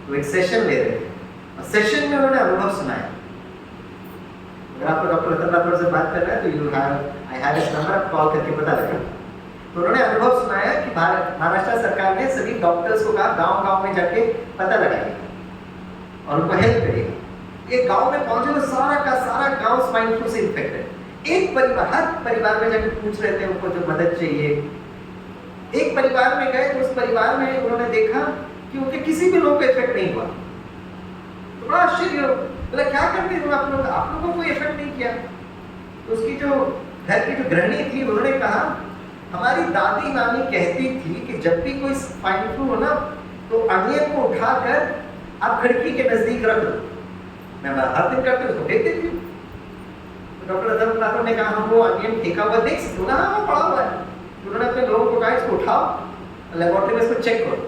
तो एक सेशन ले रहे थे और सेशन में उन्होंने अनुभव सुनाया। अगर आपको डॉक्टर रतन राठौर से बात करना है तो आई हैव हिज नंबर, आप कॉल करके पता लगा। तो उन्होंने अनुभव सुनाया कि महाराष्ट्र सरकार ने सभी डॉक्टर्स को कहा गांव-गांव में जाके पता लगाइए और उनको हेल्प करिए। एक गांव में पहुंचे तो सारा का सारा गांव स्वाइन फ्लू से इन्फेक्टेड। एक परिवार, हर परिवार में जाके पूछ रहे थे उनको जो मदद चाहिए। एक परिवार में गए तो उस परिवार में उन्होंने देखा कि उनके किसी भी लोग को इफेक्ट नहीं हुआ। तो बड़ा आश्चर्य हो, बोला क्या करते हो आप लोगों को कोई इफेक्ट नहीं किया। तो उसकी जो घर की जो गृहिणी थी उन्होंने कहा हमारी दादी नानी कहती थी कि जब भी कोई स्वाइन फ्लू हो ना तो अनियन को उठाकर आप खिड़की के नजदीक रख दो। मैं हर दिन करते उसको देख देती हूँ। तो डॉक्टर रतन राठौर ने कहा हम वो अनियन फेंका हुआ देख सकते हो ना, वो पड़ा हुआ है। उन्होंने अपने लोगों को कहा इसको उठाओ लेबोरेटरी में इसको चेक करो।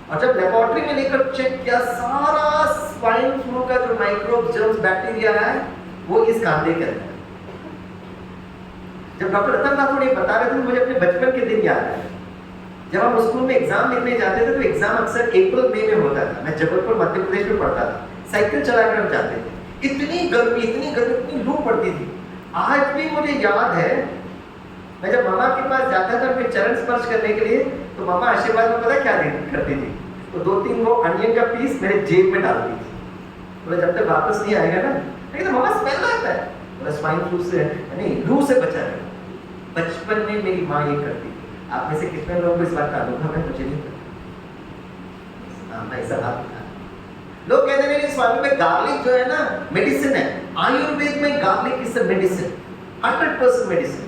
और जब लेबोरेटरी में लेकर चेक किया, सारा स्वाइन फ्लू का जो माइक्रोब जर्म्स बैक्टीरिया है वो इस कांदे के अंदर। जब डॉक्टर रतन राठौर ये बता रहे थे मुझे अपने बचपन के दिन याद आए। जब हम स्कूल में एग्जाम लिखने जाते थे तो एग्जाम अक्सर अप्रैल मई में होता था। मैं जबलपुर मध्य प्रदेश में पढ़ता था, साइकिल चलाकर हम जाते थे। इतनी गर्मी इतनी लू पड़ती थी। आज भी मुझे याद है मैं जब मामा के पास जाता था अपने चरण स्पर्श करने के लिए, तो मामा आशीर्वाद में पता क्या करती थी, तो 2-3 वो अनियन का पीस मेरे जेब में डालती थी। बोला जब तक वापस नहीं आएगा ना, लेकिन मामा स्मेल आता है। बोला स्वाइन फ्लू से नहीं, लू से बचा है। बचपन में मेरी माँ ये करती थी। आप में से कितने लोगों को इस बात का अनुभव है? मुझे नहीं पता। ऐसा बात था। लोग कहते हैं स्वामी में गार्लिक जो है ना मेडिसिन है। आयुर्वेद में garlic is a medicine, 100% medicine.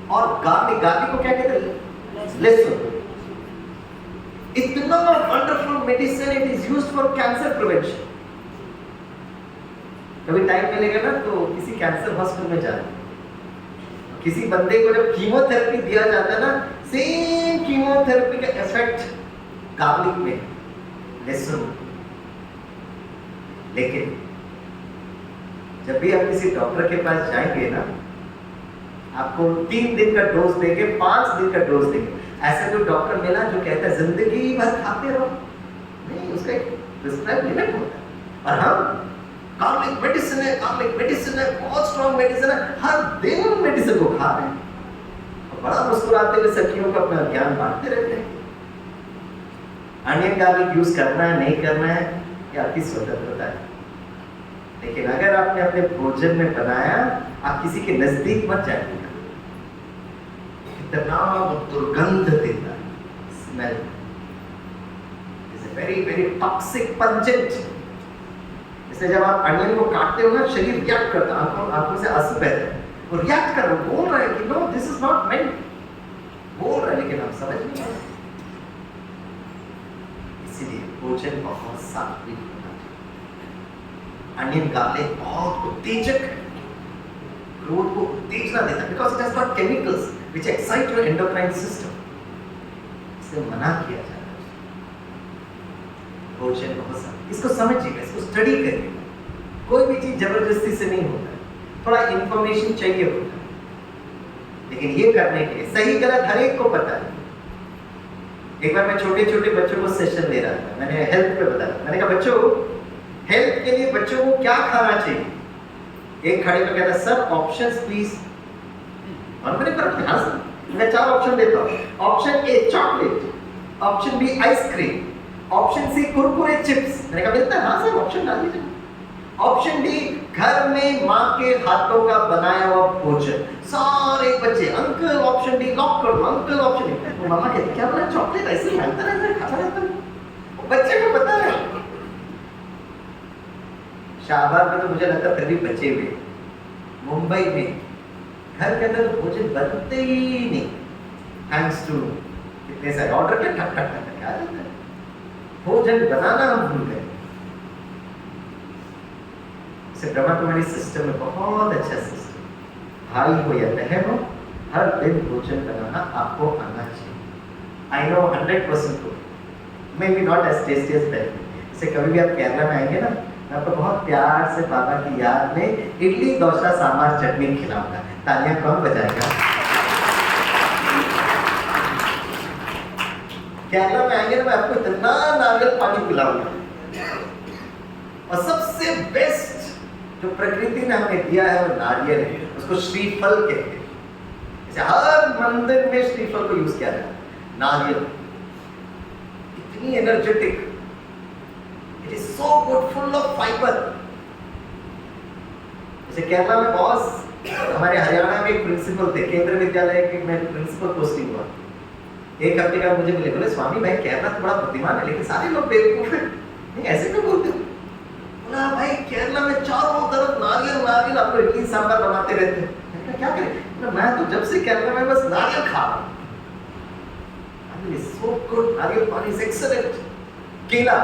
और गार्लिक को क्या कहते हैं? लहसुन। इतना wonderful medicine, it is used for cancer prevention. कभी टाइम मिलेगा ना तो किसी कैंसर हॉस्पिटल में जाना, किसी बंदे को जब कीमोथेरेपी दिया जाता है ना, सेम कीमोथेरेपी का इफेक्ट गार्लिक में, लहसुन। लेकिन जब भी आप किसी डॉक्टर के पास जाएंगे ना, आपको 3 दिन का डोज देंगे, 5 दिन का डोज देंगे। ऐसा कोई डॉक्टर मिला जो कहता है जिंदगी भर खाते रहो? नहीं, उसका एक प्रिस्क्राइब लिमिट होता है। और हम गार्लिक मेडिसिन है, बहुत स्ट्रॉन्ग मेडिसिन है, हर दिन मेडिसिन को खा रहे हैं और बड़ा मुस्कुराते हुए सखियों को अपना ज्ञान बांटते रहते हैं। अनियन गार्लिक यूज करना है नहीं करना है ये आपकी स्वतंत्रता है, लेकिन अगर आपने अपने भोजन में बनाया, आप किसी के नजदीक मत जाइएगा। इतना दुर्गंध देता है, smell is a very very toxic pungent. इसलिए जब आप अनियन को काटते हो ना, शरीर रिएक्ट करता है, आंखों से आंसू बहते हैं, वो रिएक्ट कर रहा है, बोल रहा है कि no this is not meant, बोल रहा है, लेकिन हम समझ नहीं रहे। इसीलिए भोजन बहुत सात्विक होना चाहिए। अनियन गार्लिक बहुत उत्तेजक है, क्रोध को उत्तेजना देता है, because it has got chemicals which excite your endocrine system. इसे मना किया जाता है। भोजन बहुत सारा, इसको समझिएगा, इसको स्टडी करिए। कोई भी चीज जबरदस्ती से नहीं होता है, थोड़ा इंफॉर्मेशन चाहिए होता है, लेकिन ये करने के लिए सही गलत हर एक को पता है। एक बार मैं छोटे छोटे बच्चों को सेशन दे रहा था, मैंने हेल्थ पे बताया, मैंने कहा बच्चों हेल्थ के लिए बच्चों को क्या खाना चाहिए? एक खड़े पर कहता सर ऑप्शंस प्लीज। और मैंने कहा हाँ सर, मैं 4 ऑप्शन देता हूँ। Option A chocolate, option B ice cream, option C Kurkure chips. मैंने कहा मिलता है? हाँ सर ऑप्शन डाल दीजिए। ऑप्शन डी घर में माँ के हाथों का बनाया हुआ भोजन। सारे बच्चे अंकल ऑप्शन डी लॉक कर दो, अंकल ऑप्शन डी। तो मामा कहती क्या बोला चॉकलेट ऐसे ही खाता रहता है, खाता रहता है, बच्चे को पता है। शाहबाद में तो मुझे लगता फिर भी बचे हुए, मुंबई में घर के अंदर तो भोजन बनते ही नहीं, थैंक्स टू इतने सारे ऑर्डर के ठक ठक ठक आ जाता है, भोजन बनाना हम भूल गए। ब्रह्मा कुमारी सिस्टम में बहुत अच्छा सिस्टम, भाई हो या बहन हो, हर दिन भोजन बनाना आपको आना चाहिए। आई नो 100% को, maybe not as tasty as that. जैसे कभी भी आप केरला में आएंगे ना, मैं आपको बहुत प्यार से बाबा की याद में इडली डोसा सांभर चटनी खिलाऊंगा। तालियां कौन बजाएगा? केरला में आएंगे ना, मैं आपको इतना नारियल पानी पिलाऊंगा। और सबसे बेस्ट जो प्रकृति ने हमें दिया है वो नारियल है, उसको श्रीफल कहते हैं। जैसे हर मंदिर में श्रीफल को यूज किया जाता है। नारियल इतनी energetic, it is so good, full of fibre. जैसे केरला में बहुत, हमारे हरियाणा में एक प्रिंसिपल थे, केंद्रीय विद्यालय के में प्रिंसिपल पोस्टिंग हुआ। एक हफ्ते का मुझे मिले, बोले स्वामी भाई केरला तो बड़ा बुद्धिमान है लेकिन सारे लोग बेवकूफ है, नहीं ऐसे क्यों बोलते? बोला भाई केरला में चारों तरफ नारियल नारियल, आपको इडली सांभर बनाते रहते हैं। क्या करें? मैं तो जब से केरला में बस नारियल खा रहा हूं। सो गुड, नारियल पानी इज एक्सीलेंट। केला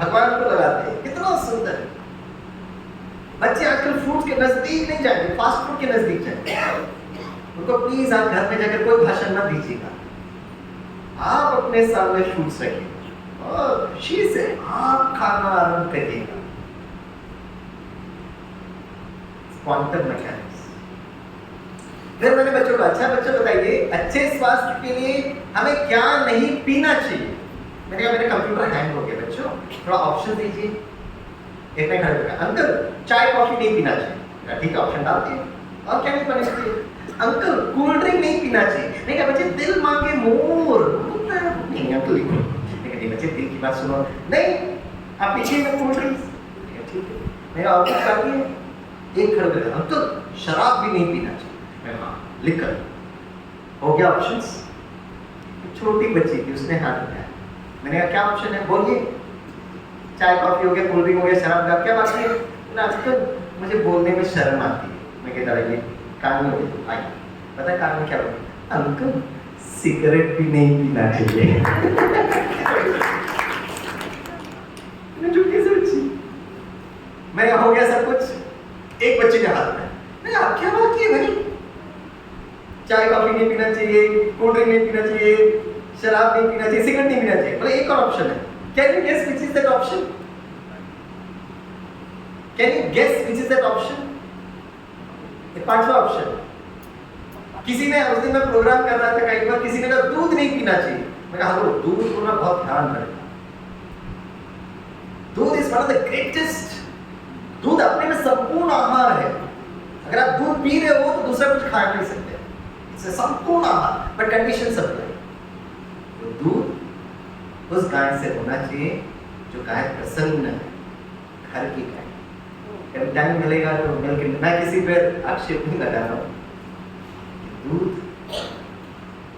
भगवान को लगाते हैं, कितना सुंदर है। बच्चे आजकल फ्रूट्स के नजदीक नहीं जाएंगे, फास्ट फूड के नजदीक जाएंगे। उनको प्लीज आप घर में जाकर कोई भाषण मत दीजिएगा, आप अपने सामने फ्रूट्स रखिए और खुशी से आप खाना आरंभ करिएगा। Quantum mechanics. फिर मैंने बच्चों को, अच्छा बच्चों बताइए अच्छे स्वास्थ्य के लिए हमें क्या नहीं पीना चाहिए? मैंने कहा मेरे कंप्यूटर हैंग हो गया बच्चों, थोड़ा ऑप्शन दीजिए। एक खड़े होकर अंकल चाय कॉफी नहीं पीना चाहिए। ठीक है ऑप्शन डालते हैं। और क्या नहीं पीना चाहिए? अंकल कोल्ड ड्रिंक नहीं पीना चाहिए। नहीं क्या बच्चे दिल मांगे मोर, नहीं अंकल लिखो। लेकिन बच्चे दिल की बात सुनो, नहीं आप पीछे में कोल्ड ड्रिंक्स, ठीक है। मेरा ऑप्शन काटिए, एक खड़े होकर अंकल शराब भी नहीं पीना चाहिए। हाँ लिख कर हो गया ऑप्शंस। छोटी बच्ची थी, उसने हाथ उठाया। मैंने कहा क्या ऑप्शन है बोलिए? चाय कॉफी हो गया, कोल्ड ड्रिंक हो गया, शराब का क्या बात है? आजकल मुझे बोलने में शर्म आती है। मैं कहता रहिए कानून आई, पता कानून क्या बोलता? अंकल सिगरेट भी नहीं पीना चाहिए। मैं झूठी सोची, मैं हो गया सब कुछ। एक बच्चे के हाथ में, मैं आप क्या बात की भाई? चाय कॉफी नहीं पीना चाहिए, कोल्ड ड्रिंक नहीं पीना चाहिए, शराब नहीं पीना चाहिए, सिगरेट नहीं पीना चाहिए। बोले एक और ऑप्शन है। Can you guess which is that option? Can you guess which is that option? ये पांचवा ऑप्शन। किसी ने उस दिन मैं प्रोग्राम कर रहा था, कई बार किसी ने कहा दूध नहीं पीना चाहिए। मैं कहा लो दूध को ना बहुत ध्यान रखना, दूध is one of the greatest, दूध अपने में संपूर्ण आहार है। अगर आप दूध पी रहे हो तो दूसरा कुछ खा नहीं सकते, इट्स संपूर्ण आहार, बट कंडीशन सब है। तो दूध उस गाय से होना चाहिए जो गाय प्रसन्न है, घर की गाय। कभी टाइम मिलेगा तो मिलकर, मैं किसी पर आक्षेप नहीं लगा रहा हूँ। दूध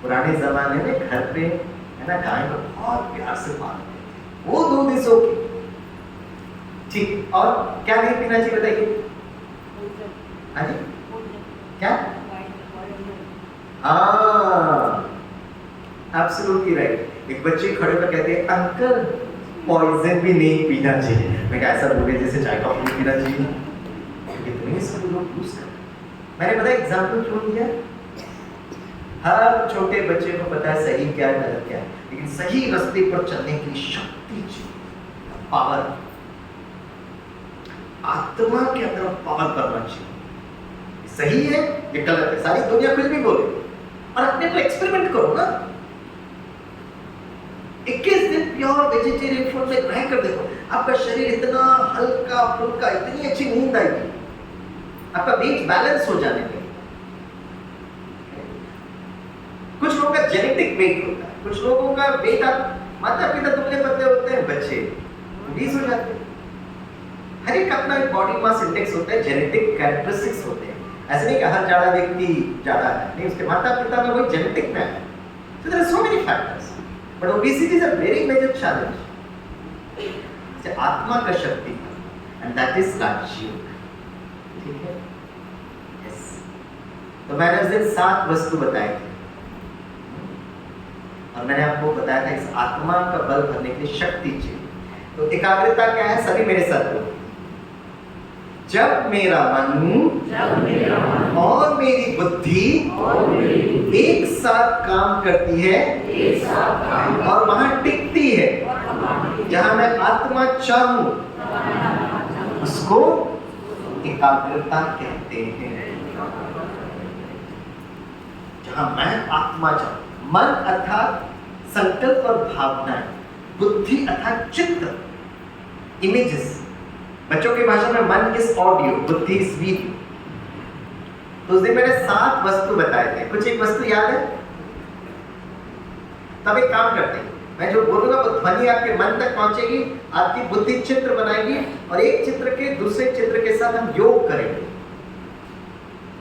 पुराने जमाने में घर पे है ना, गाय को बहुत प्यार से पालते थे, वो दूध इज ओके, ठीक। और क्या नहीं पीना चाहिए बताइए? हाँ जी क्या? हाँ एब्सोल्युटली राइट। एक बच्चे खड़े होकर कहते हैं अंकल पॉइजन भी नहीं पीना चाहिए। मैं क्या ऐसा बोले जैसे चाय कॉफी नहीं पीना चाहिए? कितने सब लोग यूज कर, मैंने पता एग्जाम्पल क्यों दिया? हर छोटे बच्चे को पता है सही क्या है गलत क्या है, लेकिन सही रास्ते पर चलने की शक्ति चाहिए, पावर। आत्मा के अंदर पावर करना चाहिए, सही है ये गलत है, सारी दुनिया कुछ भी बोले, और अपने को एक्सपेरिमेंट करो ना। 21 दिन प्योर वेजिटेरियन फूड में रह कर देखो, आपका शरीर इतना हल्का फुल्का, इतनी अच्छी नींद आएगी, आपका वेट बैलेंस हो जाने लगे। कुछ लोगों का जेनेटिक वेट होता है, कुछ लोगों का वेट, आप माता पिता दुबले पतले होते हैं, बच्चे 20 हो जाते हैं। हर एक अपना एक बॉडी मास इंडेक्स होता है, जेनेटिक कैरेक्टरिस्टिक्स होते हैं। ऐसे नहीं कि हर जाड़ा व्यक्ति जाड़ा है, नहीं, उसके माता पिता में वही जेनेटिक में है। So there are so many factors, but obesity is a very major challenge. से आत्मा का शक्ति, and that is राजयोग, ठीक है? Yes. तो मैंने उस दिन 7 वस्तु बताए थे, और मैंने आपको बताया था इस आत्मा का बल भरने के लिए शक्ति चाहिए। तो एकाग्रता क्या है? सभी मेरे साथ बोलो। जब मेरा मन और मेरी बुद्धि एक साथ काम करती है और वहां टिकती है, जहां मैं आत्मा चाहूं, उसको एकाग्रता कहते हैं। जहां मैं आत्मा चाहूं, मन अर्थात संकल्प और भावनाएं, बुद्धि अर्थात चित्र, इमेजेस। बच्चों की भाषा में मन इज ऑडियो, बुद्धि इज वीडियो। तो उस दिन मैंने 7 वस्तु बताए थे, कुछ एक वस्तु याद है? तब एक काम करते हैं, मैं जो बोलूंगा वो ध्वनि आपके मन तक पहुंचेगी, आपकी बुद्धि चित्र बनाएगी, और एक चित्र के दूसरे चित्र के साथ हम योग करेंगे,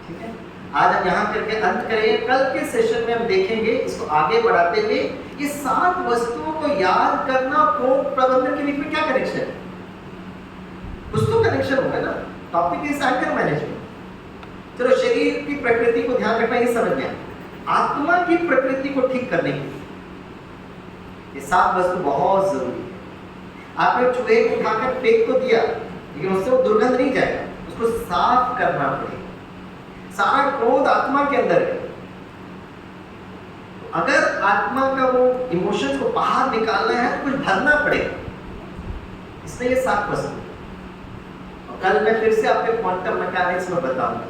ठीक है? आज हम यहाँ करके अंत करेंगे। कल के सेशन में हम देखेंगे, इसको आगे बढ़ाते हुए, ये 7 वस्तुओं को याद करना को प्रबंधन के बीच में क्या कनेक्शन है? कुछ तो कनेक्शन होगा ना। Topic is anchor management. चलो, शरीर की प्रकृति को ध्यान रखना, ये समझ गया। आत्मा की प्रकृति को ठीक करने के ये 7 वस्तु बहुत जरूरी है। आपने चूहे को उठाकर फेंक तो दिया, लेकिन उससे वो दुर्गंध नहीं जाएगा, उसको साफ करना पड़ेगा। सारा क्रोध आत्मा के अंदर है। अगर आत्मा का वो इमोशंस को बाहर निकालना है तो कुछ भरना पड़ेगा, इसमें ये 7 वस्तु। कल मैं फिर से आपके क्वांटम मैकेनिक्स में बताऊंगा,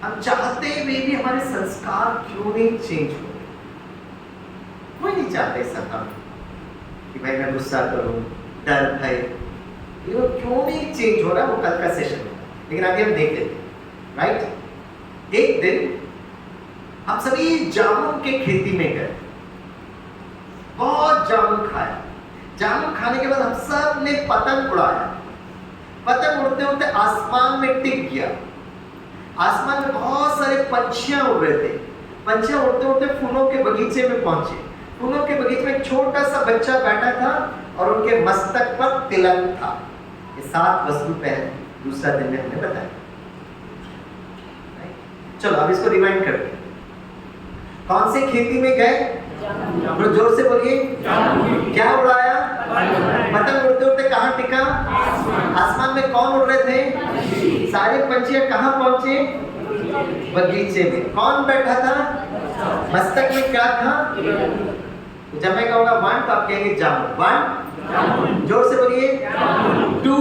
हम चाहते हुए भी हमारे संस्कार क्यों नहीं चेंज हो रहे। कोई नहीं चाहते सब कि भाई मैं गुस्सा करूं, डर भय, ये क्यों नहीं चेंज हो रहा, वो कल का सेशन होगा। लेकिन अभी हम देख लेते हैं, राइट? एक दिन हम सभी जामुन के खेती में गए, बहुत जामुन खाया। जामुन खाने के बाद हम सब ने पतंग उड़ाया। पतंग उड़ते उड़ते आसमान में टिक गया। आसमान में बहुत सारे पंछियां उड़ रहे थे। पंछियां उड़ते उड़ते फूलों के बगीचे में पहुंचे। फूलों के बगीचे में एक छोटा सा बच्चा बैठा था और उनके मस्तक पर तिलक था। ये 7 वस्तु पहले दूसरा दिन में हमने बताया। चलो अब इसको रिमाइंड करते हैं। कौन से खेती में गए? थोड़ा जोर से बोलिए। क्या उड़ाया? पतंग उड़ते उड़ते कहाँ टिका? आसमान में कौन उड़ रहे थे? सारे पंछी कहाँ पहुंचे? बगीचे में। कौन बैठा था? मस्तक में क्या था? जब मैं कहूँगा 1 तो आप कहेंगे जामुन। 1, जोर से बोलिए। 2,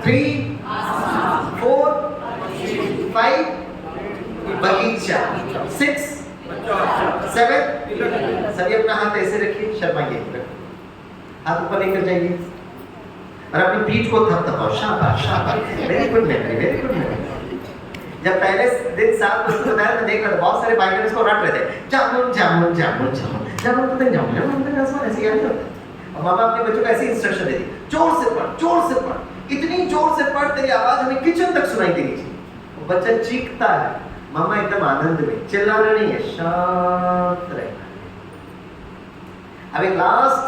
3, 4, 5, बगीचा। 6, 7, सभी अपना हाथ ऐसे रखिए, शर्माइए, हाथ ऊपर लेकर जाइए और अपनी पीठ को थपथपाओ। शाबाश शाबाश, very good memory, very good memory. जब पहले दिन 7 वस्तु बताया मैं देख रहा था, बहुत सारे भाई बहन इसको रट रहे थे, जामुन जामुन जामुन जामुन जामुन पतंग जामुन जामुन पतंग आसमान, ऐसे याद होता। और माँ बाप अपने बच्चों को ऐसी इंस्ट्रक्शन देती, जोर से पढ़, जोर से पढ़, इतनी जोर से पढ़ तेरी आवाज हमें किचन तक सुनाई देनी चाहिए। वो बच्चा चीखता है, मम्मा एकदम आनंद में, चिल्लाना नहीं है, शांत रहना। अब एक लास्ट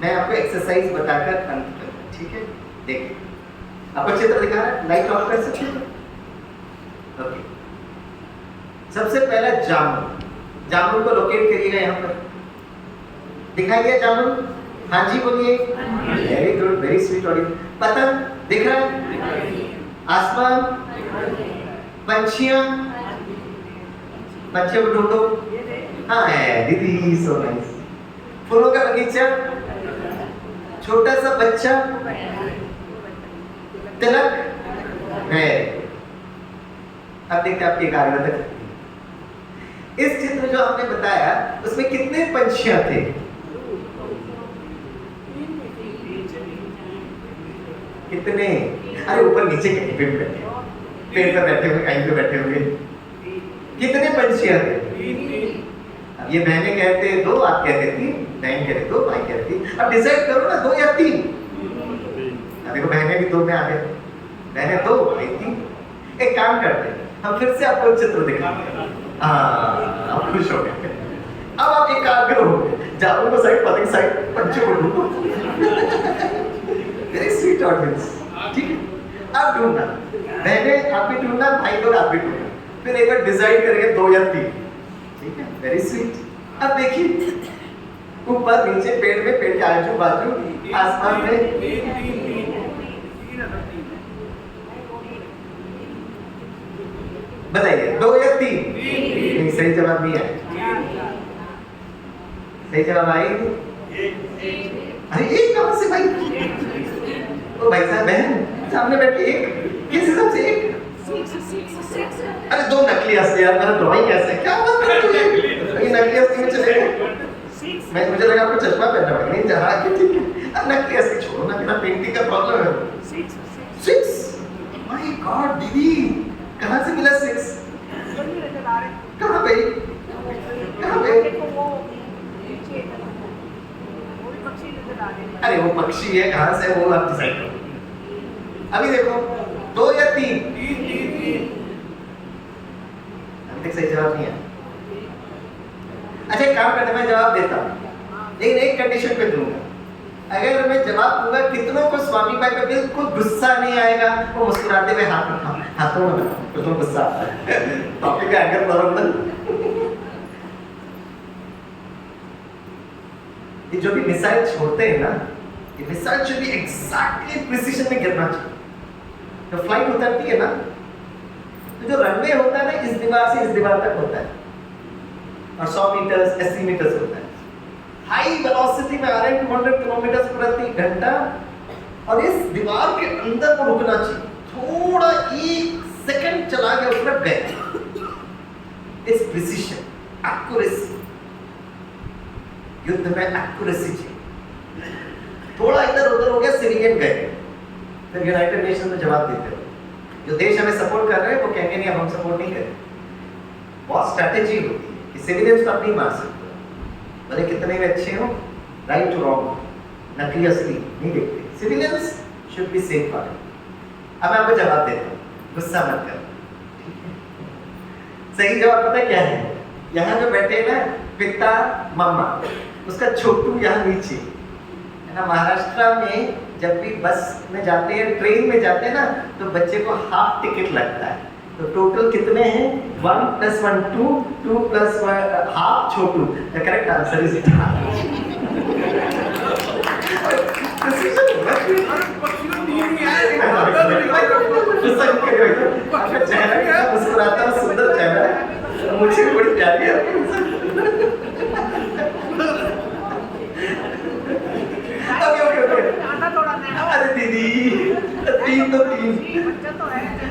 मैं आपको एक्सरसाइज बताकर अंत करूंगा, ठीक है? देखिए, आपको चित्र दिखा रहा है, लाइट ऑफ कर सकते हैं? ओके। सबसे पहला जामुन, जामुन को लोकेट करिएगा यहाँ पर, दिखाई दिया जामुन? हाँ जी बोलिए। Very good, very sweet audience. पतंग दिख रहा है? आसमान, पंछियां, पंछियों को ढूंढो। हाँ है दीदी, सो नाइस। फूलों का बगीचा, छोटा सा बच्चा, तिलक है। अब देखते हैं आपकी एकाग्रता। इस चित्र जो हमने बताया उसमें कितने पंछियां थे? कितने? अरे ऊपर नीचे कहीं पे बैठे, पेड़ पे बैठे हुए, कहीं पे बैठे हुए, कितने पंछियां थे? अब ये बहनें कहते दो, आप कहते तीन, बहन कहते दो, भाई कहते तीन। अब डिसाइड करो ना, दो या तीन। अब देखो बहनें भी दो में आ गए, बहनें दो, भाई तीन। एक काम करते हैं, हम फिर से आपको चित्र दिखाएंगे। हाँ, आप खुश हो गए। अब आप एकाग्र हो गए, जाओ को साइड, पतंग साइड, पंछी को ढूंढो। वेरी स्वीट ऑडियंस, ठीक है? आप ढूंढना, बहनें आप भी ढूंढना, भाई लोग आप भी ढूंढना, फिर एक बार डिसाइड करेंगे दो या तीन, ठीक है? Very sweet. अब देखिए ऊपर नीचे, पेड़ में, पेड़ के आजू बाजू, आसमान में, बताइए दो या तीन? नहीं, सही जवाब नहीं है। सही जवाब आई? अरे एक कहां से भाई? ओ भाई साहब, बहन सामने बैठी, एक किस हिसाब से एक? अरे दो नकली असली यार, मेरा ड्राइंग कैसे, क्या बात कर रहे हो? ये नकली असली में चलेगा? मैं मुझे लगा आपको चश्मा पहनना पड़ेगा। नहीं जहाँ की, ठीक है, अब नकली असली छोड़ो ना, मेरा पेंटिंग का प्रॉब्लम है। 6 माय गॉड दीदी, कहाँ से मिला 6? कहाँ पे? कहाँ पे? अरे वो पक्षी है, कहाँ से वो आप डिसाइड करो। अभी देखो दो या तीन? अभी तक सही जवाब नहीं है। अच्छा एक काम करते, मैं जवाब देता हूँ, लेकिन एक कंडीशन पे दूंगा। अगर मैं जवाब दूंगा, कितनों को स्वामी भाई पे बिल्कुल गुस्सा नहीं आएगा, वो मुस्कुराते हुए हाथों में तो गुस्सा आता है। टॉपिक का एंगल बराबर। ये जो भी मिसाइल छोड़ते हैं ना, ये missile should be exactly precision में गिरना चाहिए। जब फ्लाइट उतरती है ना, तो जो रनवे होता है ना, इस दीवार से इस दीवार तक होता है, और 100 मीटर 80 मीटर होता है। हाई वेलोसिटी में आ रहे हैं 200 किलोमीटर प्रति घंटा, और इस दीवार के अंदर को रुकना चाहिए। थोड़ा 1 सेकंड चला गया, उसमें गए। इस प्रिसिशन, एक्यूरेसी, युद्ध में एक्यूरेसी चाहिए। थोड़ा इधर उधर हो गया, सिविलियन गए। फिर यूनाइटेड नेशन में जवाब देते हो, जो देश हमें सपोर्ट कर रहे हैं वो कहेंगे नहीं, अब हम सपोर्ट नहीं करें। बहुत स्ट्रैटेजी होती है कि सिविलियंस को आप नहीं मार सकते, भले कितने भी अच्छे हो, राइट टू रॉन्ग, नकली असली नहीं देखते। Civilians should be safe for. अब मैं आपको जवाब देता हूँ, गुस्सा मत कर। सही जवाब पता क्या है? यहाँ जो बैठे ना पिता मम्मा, उसका छोटू यहाँ नीचे है ना। महाराष्ट्र में जब भी बस में जाते हैं, ट्रेन में जाते हैं ना, तो बच्चे को हाफ टिकट लगता है। तो टोटल कितने हैं? 1 + 1 2, 2 + 1 half Chhotu. The correct answer is मुस्कुराता सुंदर चेहरा है, मुझे बड़ी प्यारी है। अरे दीदी, तीन तो तीन,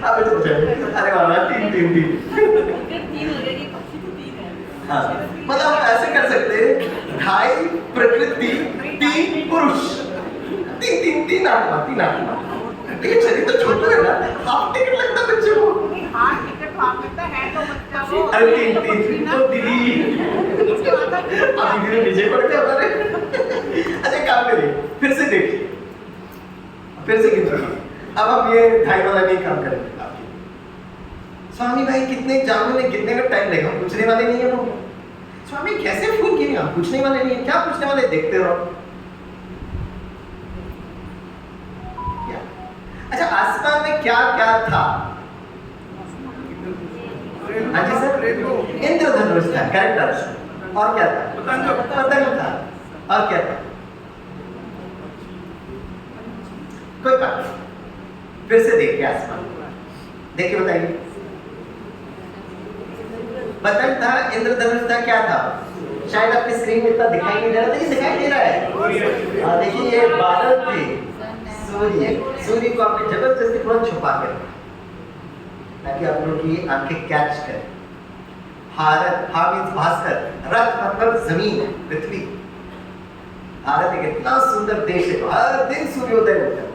अरे वाला तीन। हाँ, मतलब हम ऐसे कर सकते हैं, ढाई प्रकृति, 3 पुरुष, तीन आत्मा। लेकिन शरीर तो छोटा है ना, हाफ टिकट लगता है बच्चे को। अरे तीन तो दीदी, अभी मेरे विजय पड़ गया हमारे। अच्छा काम करिए, फिर से देखिए, फिर से गिनती। अब हम ये ढाई वाला नहीं काम करेंगे। स्वामी भाई कितने एग्जाम में गिनने का टाइम लगेगा, पूछने वाले नहीं है वो। स्वामी कैसे फूल गिने, हम पूछने वाले नहीं है। क्या पूछने वाले, देखते रहो। अच्छा आसमान में क्या क्या था? हाँ जी सर, इंद्रधनुष था, करेक्ट आंसर। और क्या था? पतंग था। और क्या था? कोई बात नहीं, फिर से देखिए आसमान, देखिए बताइए। पतंग था, इंद्रधनुष था, क्या था? शायद आपकी स्क्रीन में इतना दिखाई नहीं दे रहा, लेकिन दिखाई दे रहा है। हाँ देखिए, ये बादल थे, सूर्य को आपने जबरदस्ती थोड़ा छुपा के रखा ताकि आप लोग की आंखें कैच करें। भारत, हा मीन्स भास्कर, रथ मतलब जमीन, पृथ्वी। भारत एक इतना सुंदर देश है, हर दिन सूर्योदय होता है।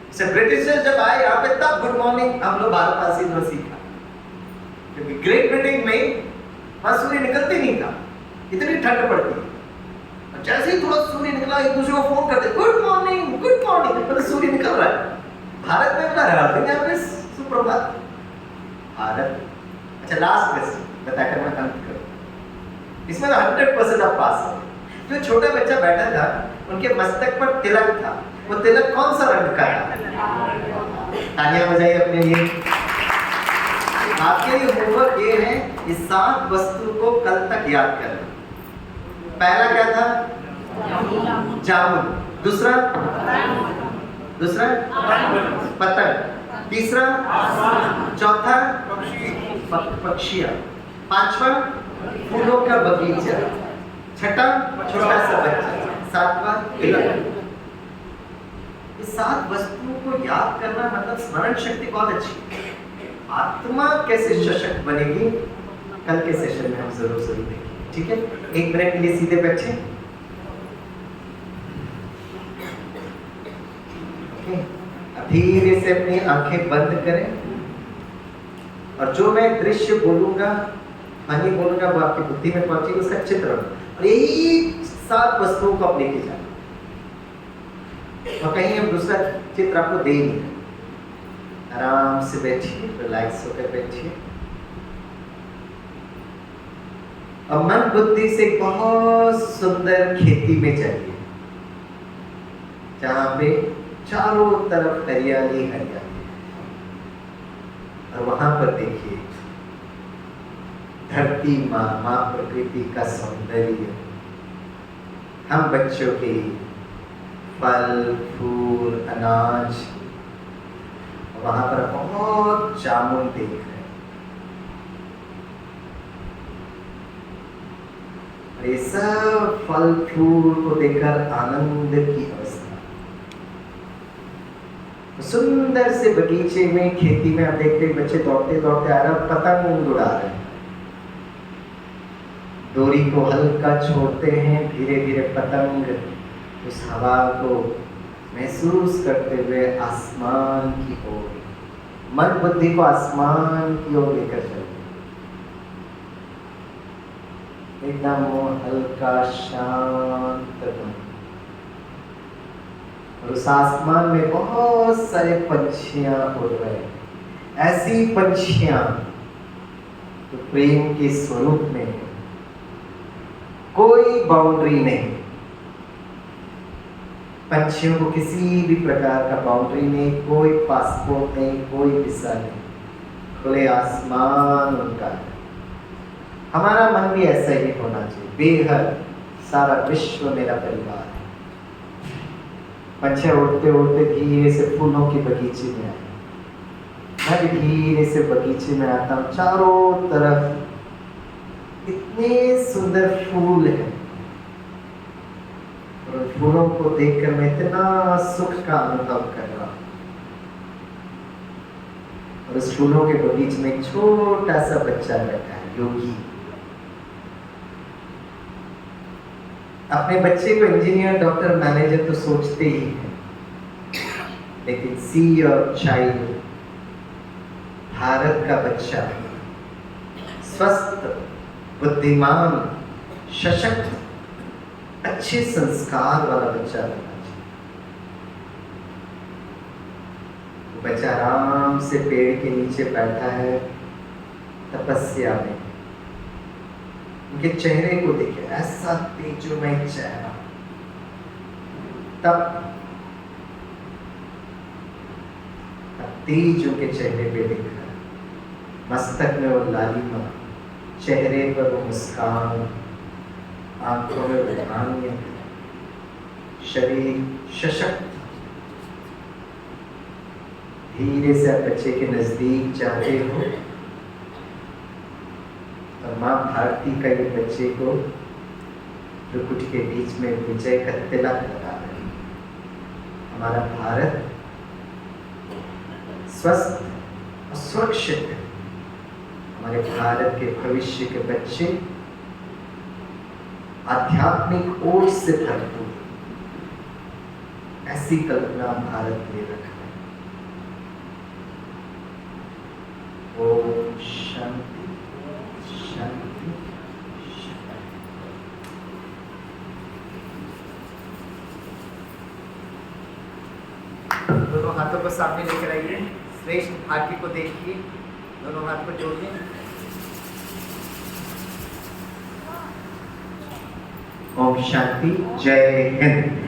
जैसे ब्रिटिशर्स जब आए यहाँ पे तब गुड मॉर्निंग हम लोग भारतवासी ने सीखा, क्योंकि ग्रेट ब्रिटेन में वहां सूर्य निकलते नहीं था, इतनी ठंड पड़ती है। और जैसे ही थोड़ा सूर्य निकला एक दूसरे को फोन करते गुड मॉर्निंग मतलब सूर्य निकल रहा है। भारत में बता रहा है यहाँ पे सुप्रभात। भारत। अच्छा लास्ट क्वेश्चन बताकर मैं अंत करूं, इसमें 100% आप पास हो। जो छोटा बच्चा बैठा था उनके मस्तक पर तिलक था, वो तिलक कौन सा रंग का था? तालियां बजाइए अपने लिए। आपके लिए होमवर्क ये है, इस 7 वस्तु को कल तक याद करना। पहला क्या था? जामुन। दूसरा पतंग। तीसरा चौथा पक्षियां। पांचवा फूलों का बगीचा। छठा छोटा सा बच्चा। सातवां तिलक। इस 7 वस्तुओं को याद करना मतलब स्मरण शक्ति बहुत अच्छी। आत्मा कैसे सशक्त बनेगी कल के सेशन में हम जरूर देखेंगे, ठीक है? 1 मिनट के लिए सीधे बैठे। अब धीरे से अपनी आंखें बंद करें और जो मैं दृश्य बोलूंगा, ध्वनि बोलूंगा, वो आपकी बुद्धि में पहुंचेगी, उसका चित्र और यही 7 वस्तुओं को आप लेके जाना और कहीं हम दूसरा चित्र आपको दे नहीं। आराम से बैठिए, रिलैक्स होकर बैठिए और मन बुद्धि से बहुत सुंदर खेती में जाइए जहां पे चारों तरफ हरियाली हरियाली और वहां पर देखिए धरती माँ प्रकृति का सौंदर्य। हम बच्चों के फल फूल अनाज, वहां पर बहुत जामुन देख रहे हैं और ये सब फल फूल को देखकर आनंद की अवस्था। सुंदर से बगीचे में खेती में आप देखते हैं बच्चे दौड़ते दौड़ते आ रहे हैं, पतंग उड़ा रहे हैं। डोरी को हल्का छोड़ते हैं, धीरे धीरे पतंग उस हवा को महसूस करते हुए आसमान की ओर, मन बुद्धि को आसमान की ओर लेकर चलते, एकदम हल्का शांत मन। और उस आसमान में बहुत सारे पंछियां उड़ रहे हैं, ऐसी पंछियां तो प्रेम के स्वरूप में कोई बाउंड्री नहीं। पंछियों को किसी भी प्रकार का बाउंड्री नहीं, कोई पासपोर्ट नहीं, कोई वीजा नहीं, खुले आसमान उनका है। हमारा मन भी ऐसा ही होना चाहिए, बेहद सारा विश्व मेरा परिवार है। पंछियां उड़ते उड़ते धीरे से फूलों के बगीचे में आए। मैं भी धीरे से बगीचे में आता हूँ, चारों तरफ इतने सुंदर फूल हैं और फूलों को देखकर मैं इतना सुख का अनुभव कर रहा हूँ। और उस फूलों के बगीचे में एक छोटा सा बच्चा बैठा है, योगी। अपने बच्चे को इंजीनियर डॉक्टर मैनेजर तो सोचते ही हैं, लेकिन सी योर चाइल्ड, भारत का बच्चा स्वस्थ, बुद्धिमान, सशक्त, अच्छे संस्कार वाला बच्चा बनना चाहिए। बच्चा आराम से पेड़ के नीचे बैठा है तपस्या में। उनके चेहरे को देखिए, ऐसा तेजोमय चेहरा। तब तेज उनके चेहरे पे दिख रहा है, मस्तक में वो लालिमा, चेहरे पर वो मुस्कान, आंखों में वैराग्य, शरीर सशक्त। धीरे से आप बच्चे के नजदीक जाते हो और माँ भारती का ये बच्चे को त्रिकुट के बीच में विजय का तिलक लगा रहे हैं। हमारा भारत स्वस्थ और सुरक्षित है। हमारे भारत के भविष्य के बच्चे आध्यात्मिक ओर से भरपूर, ऐसी कल्पना भारत में रख रहे हैं। ओम शांति शांति शांति। दोनों हाथों को सामने लेकर आइए, श्रेष्ठ भाग्य को देखिए, दोनों हाथ को जोड़िए। ओम शांति, जय हिंद।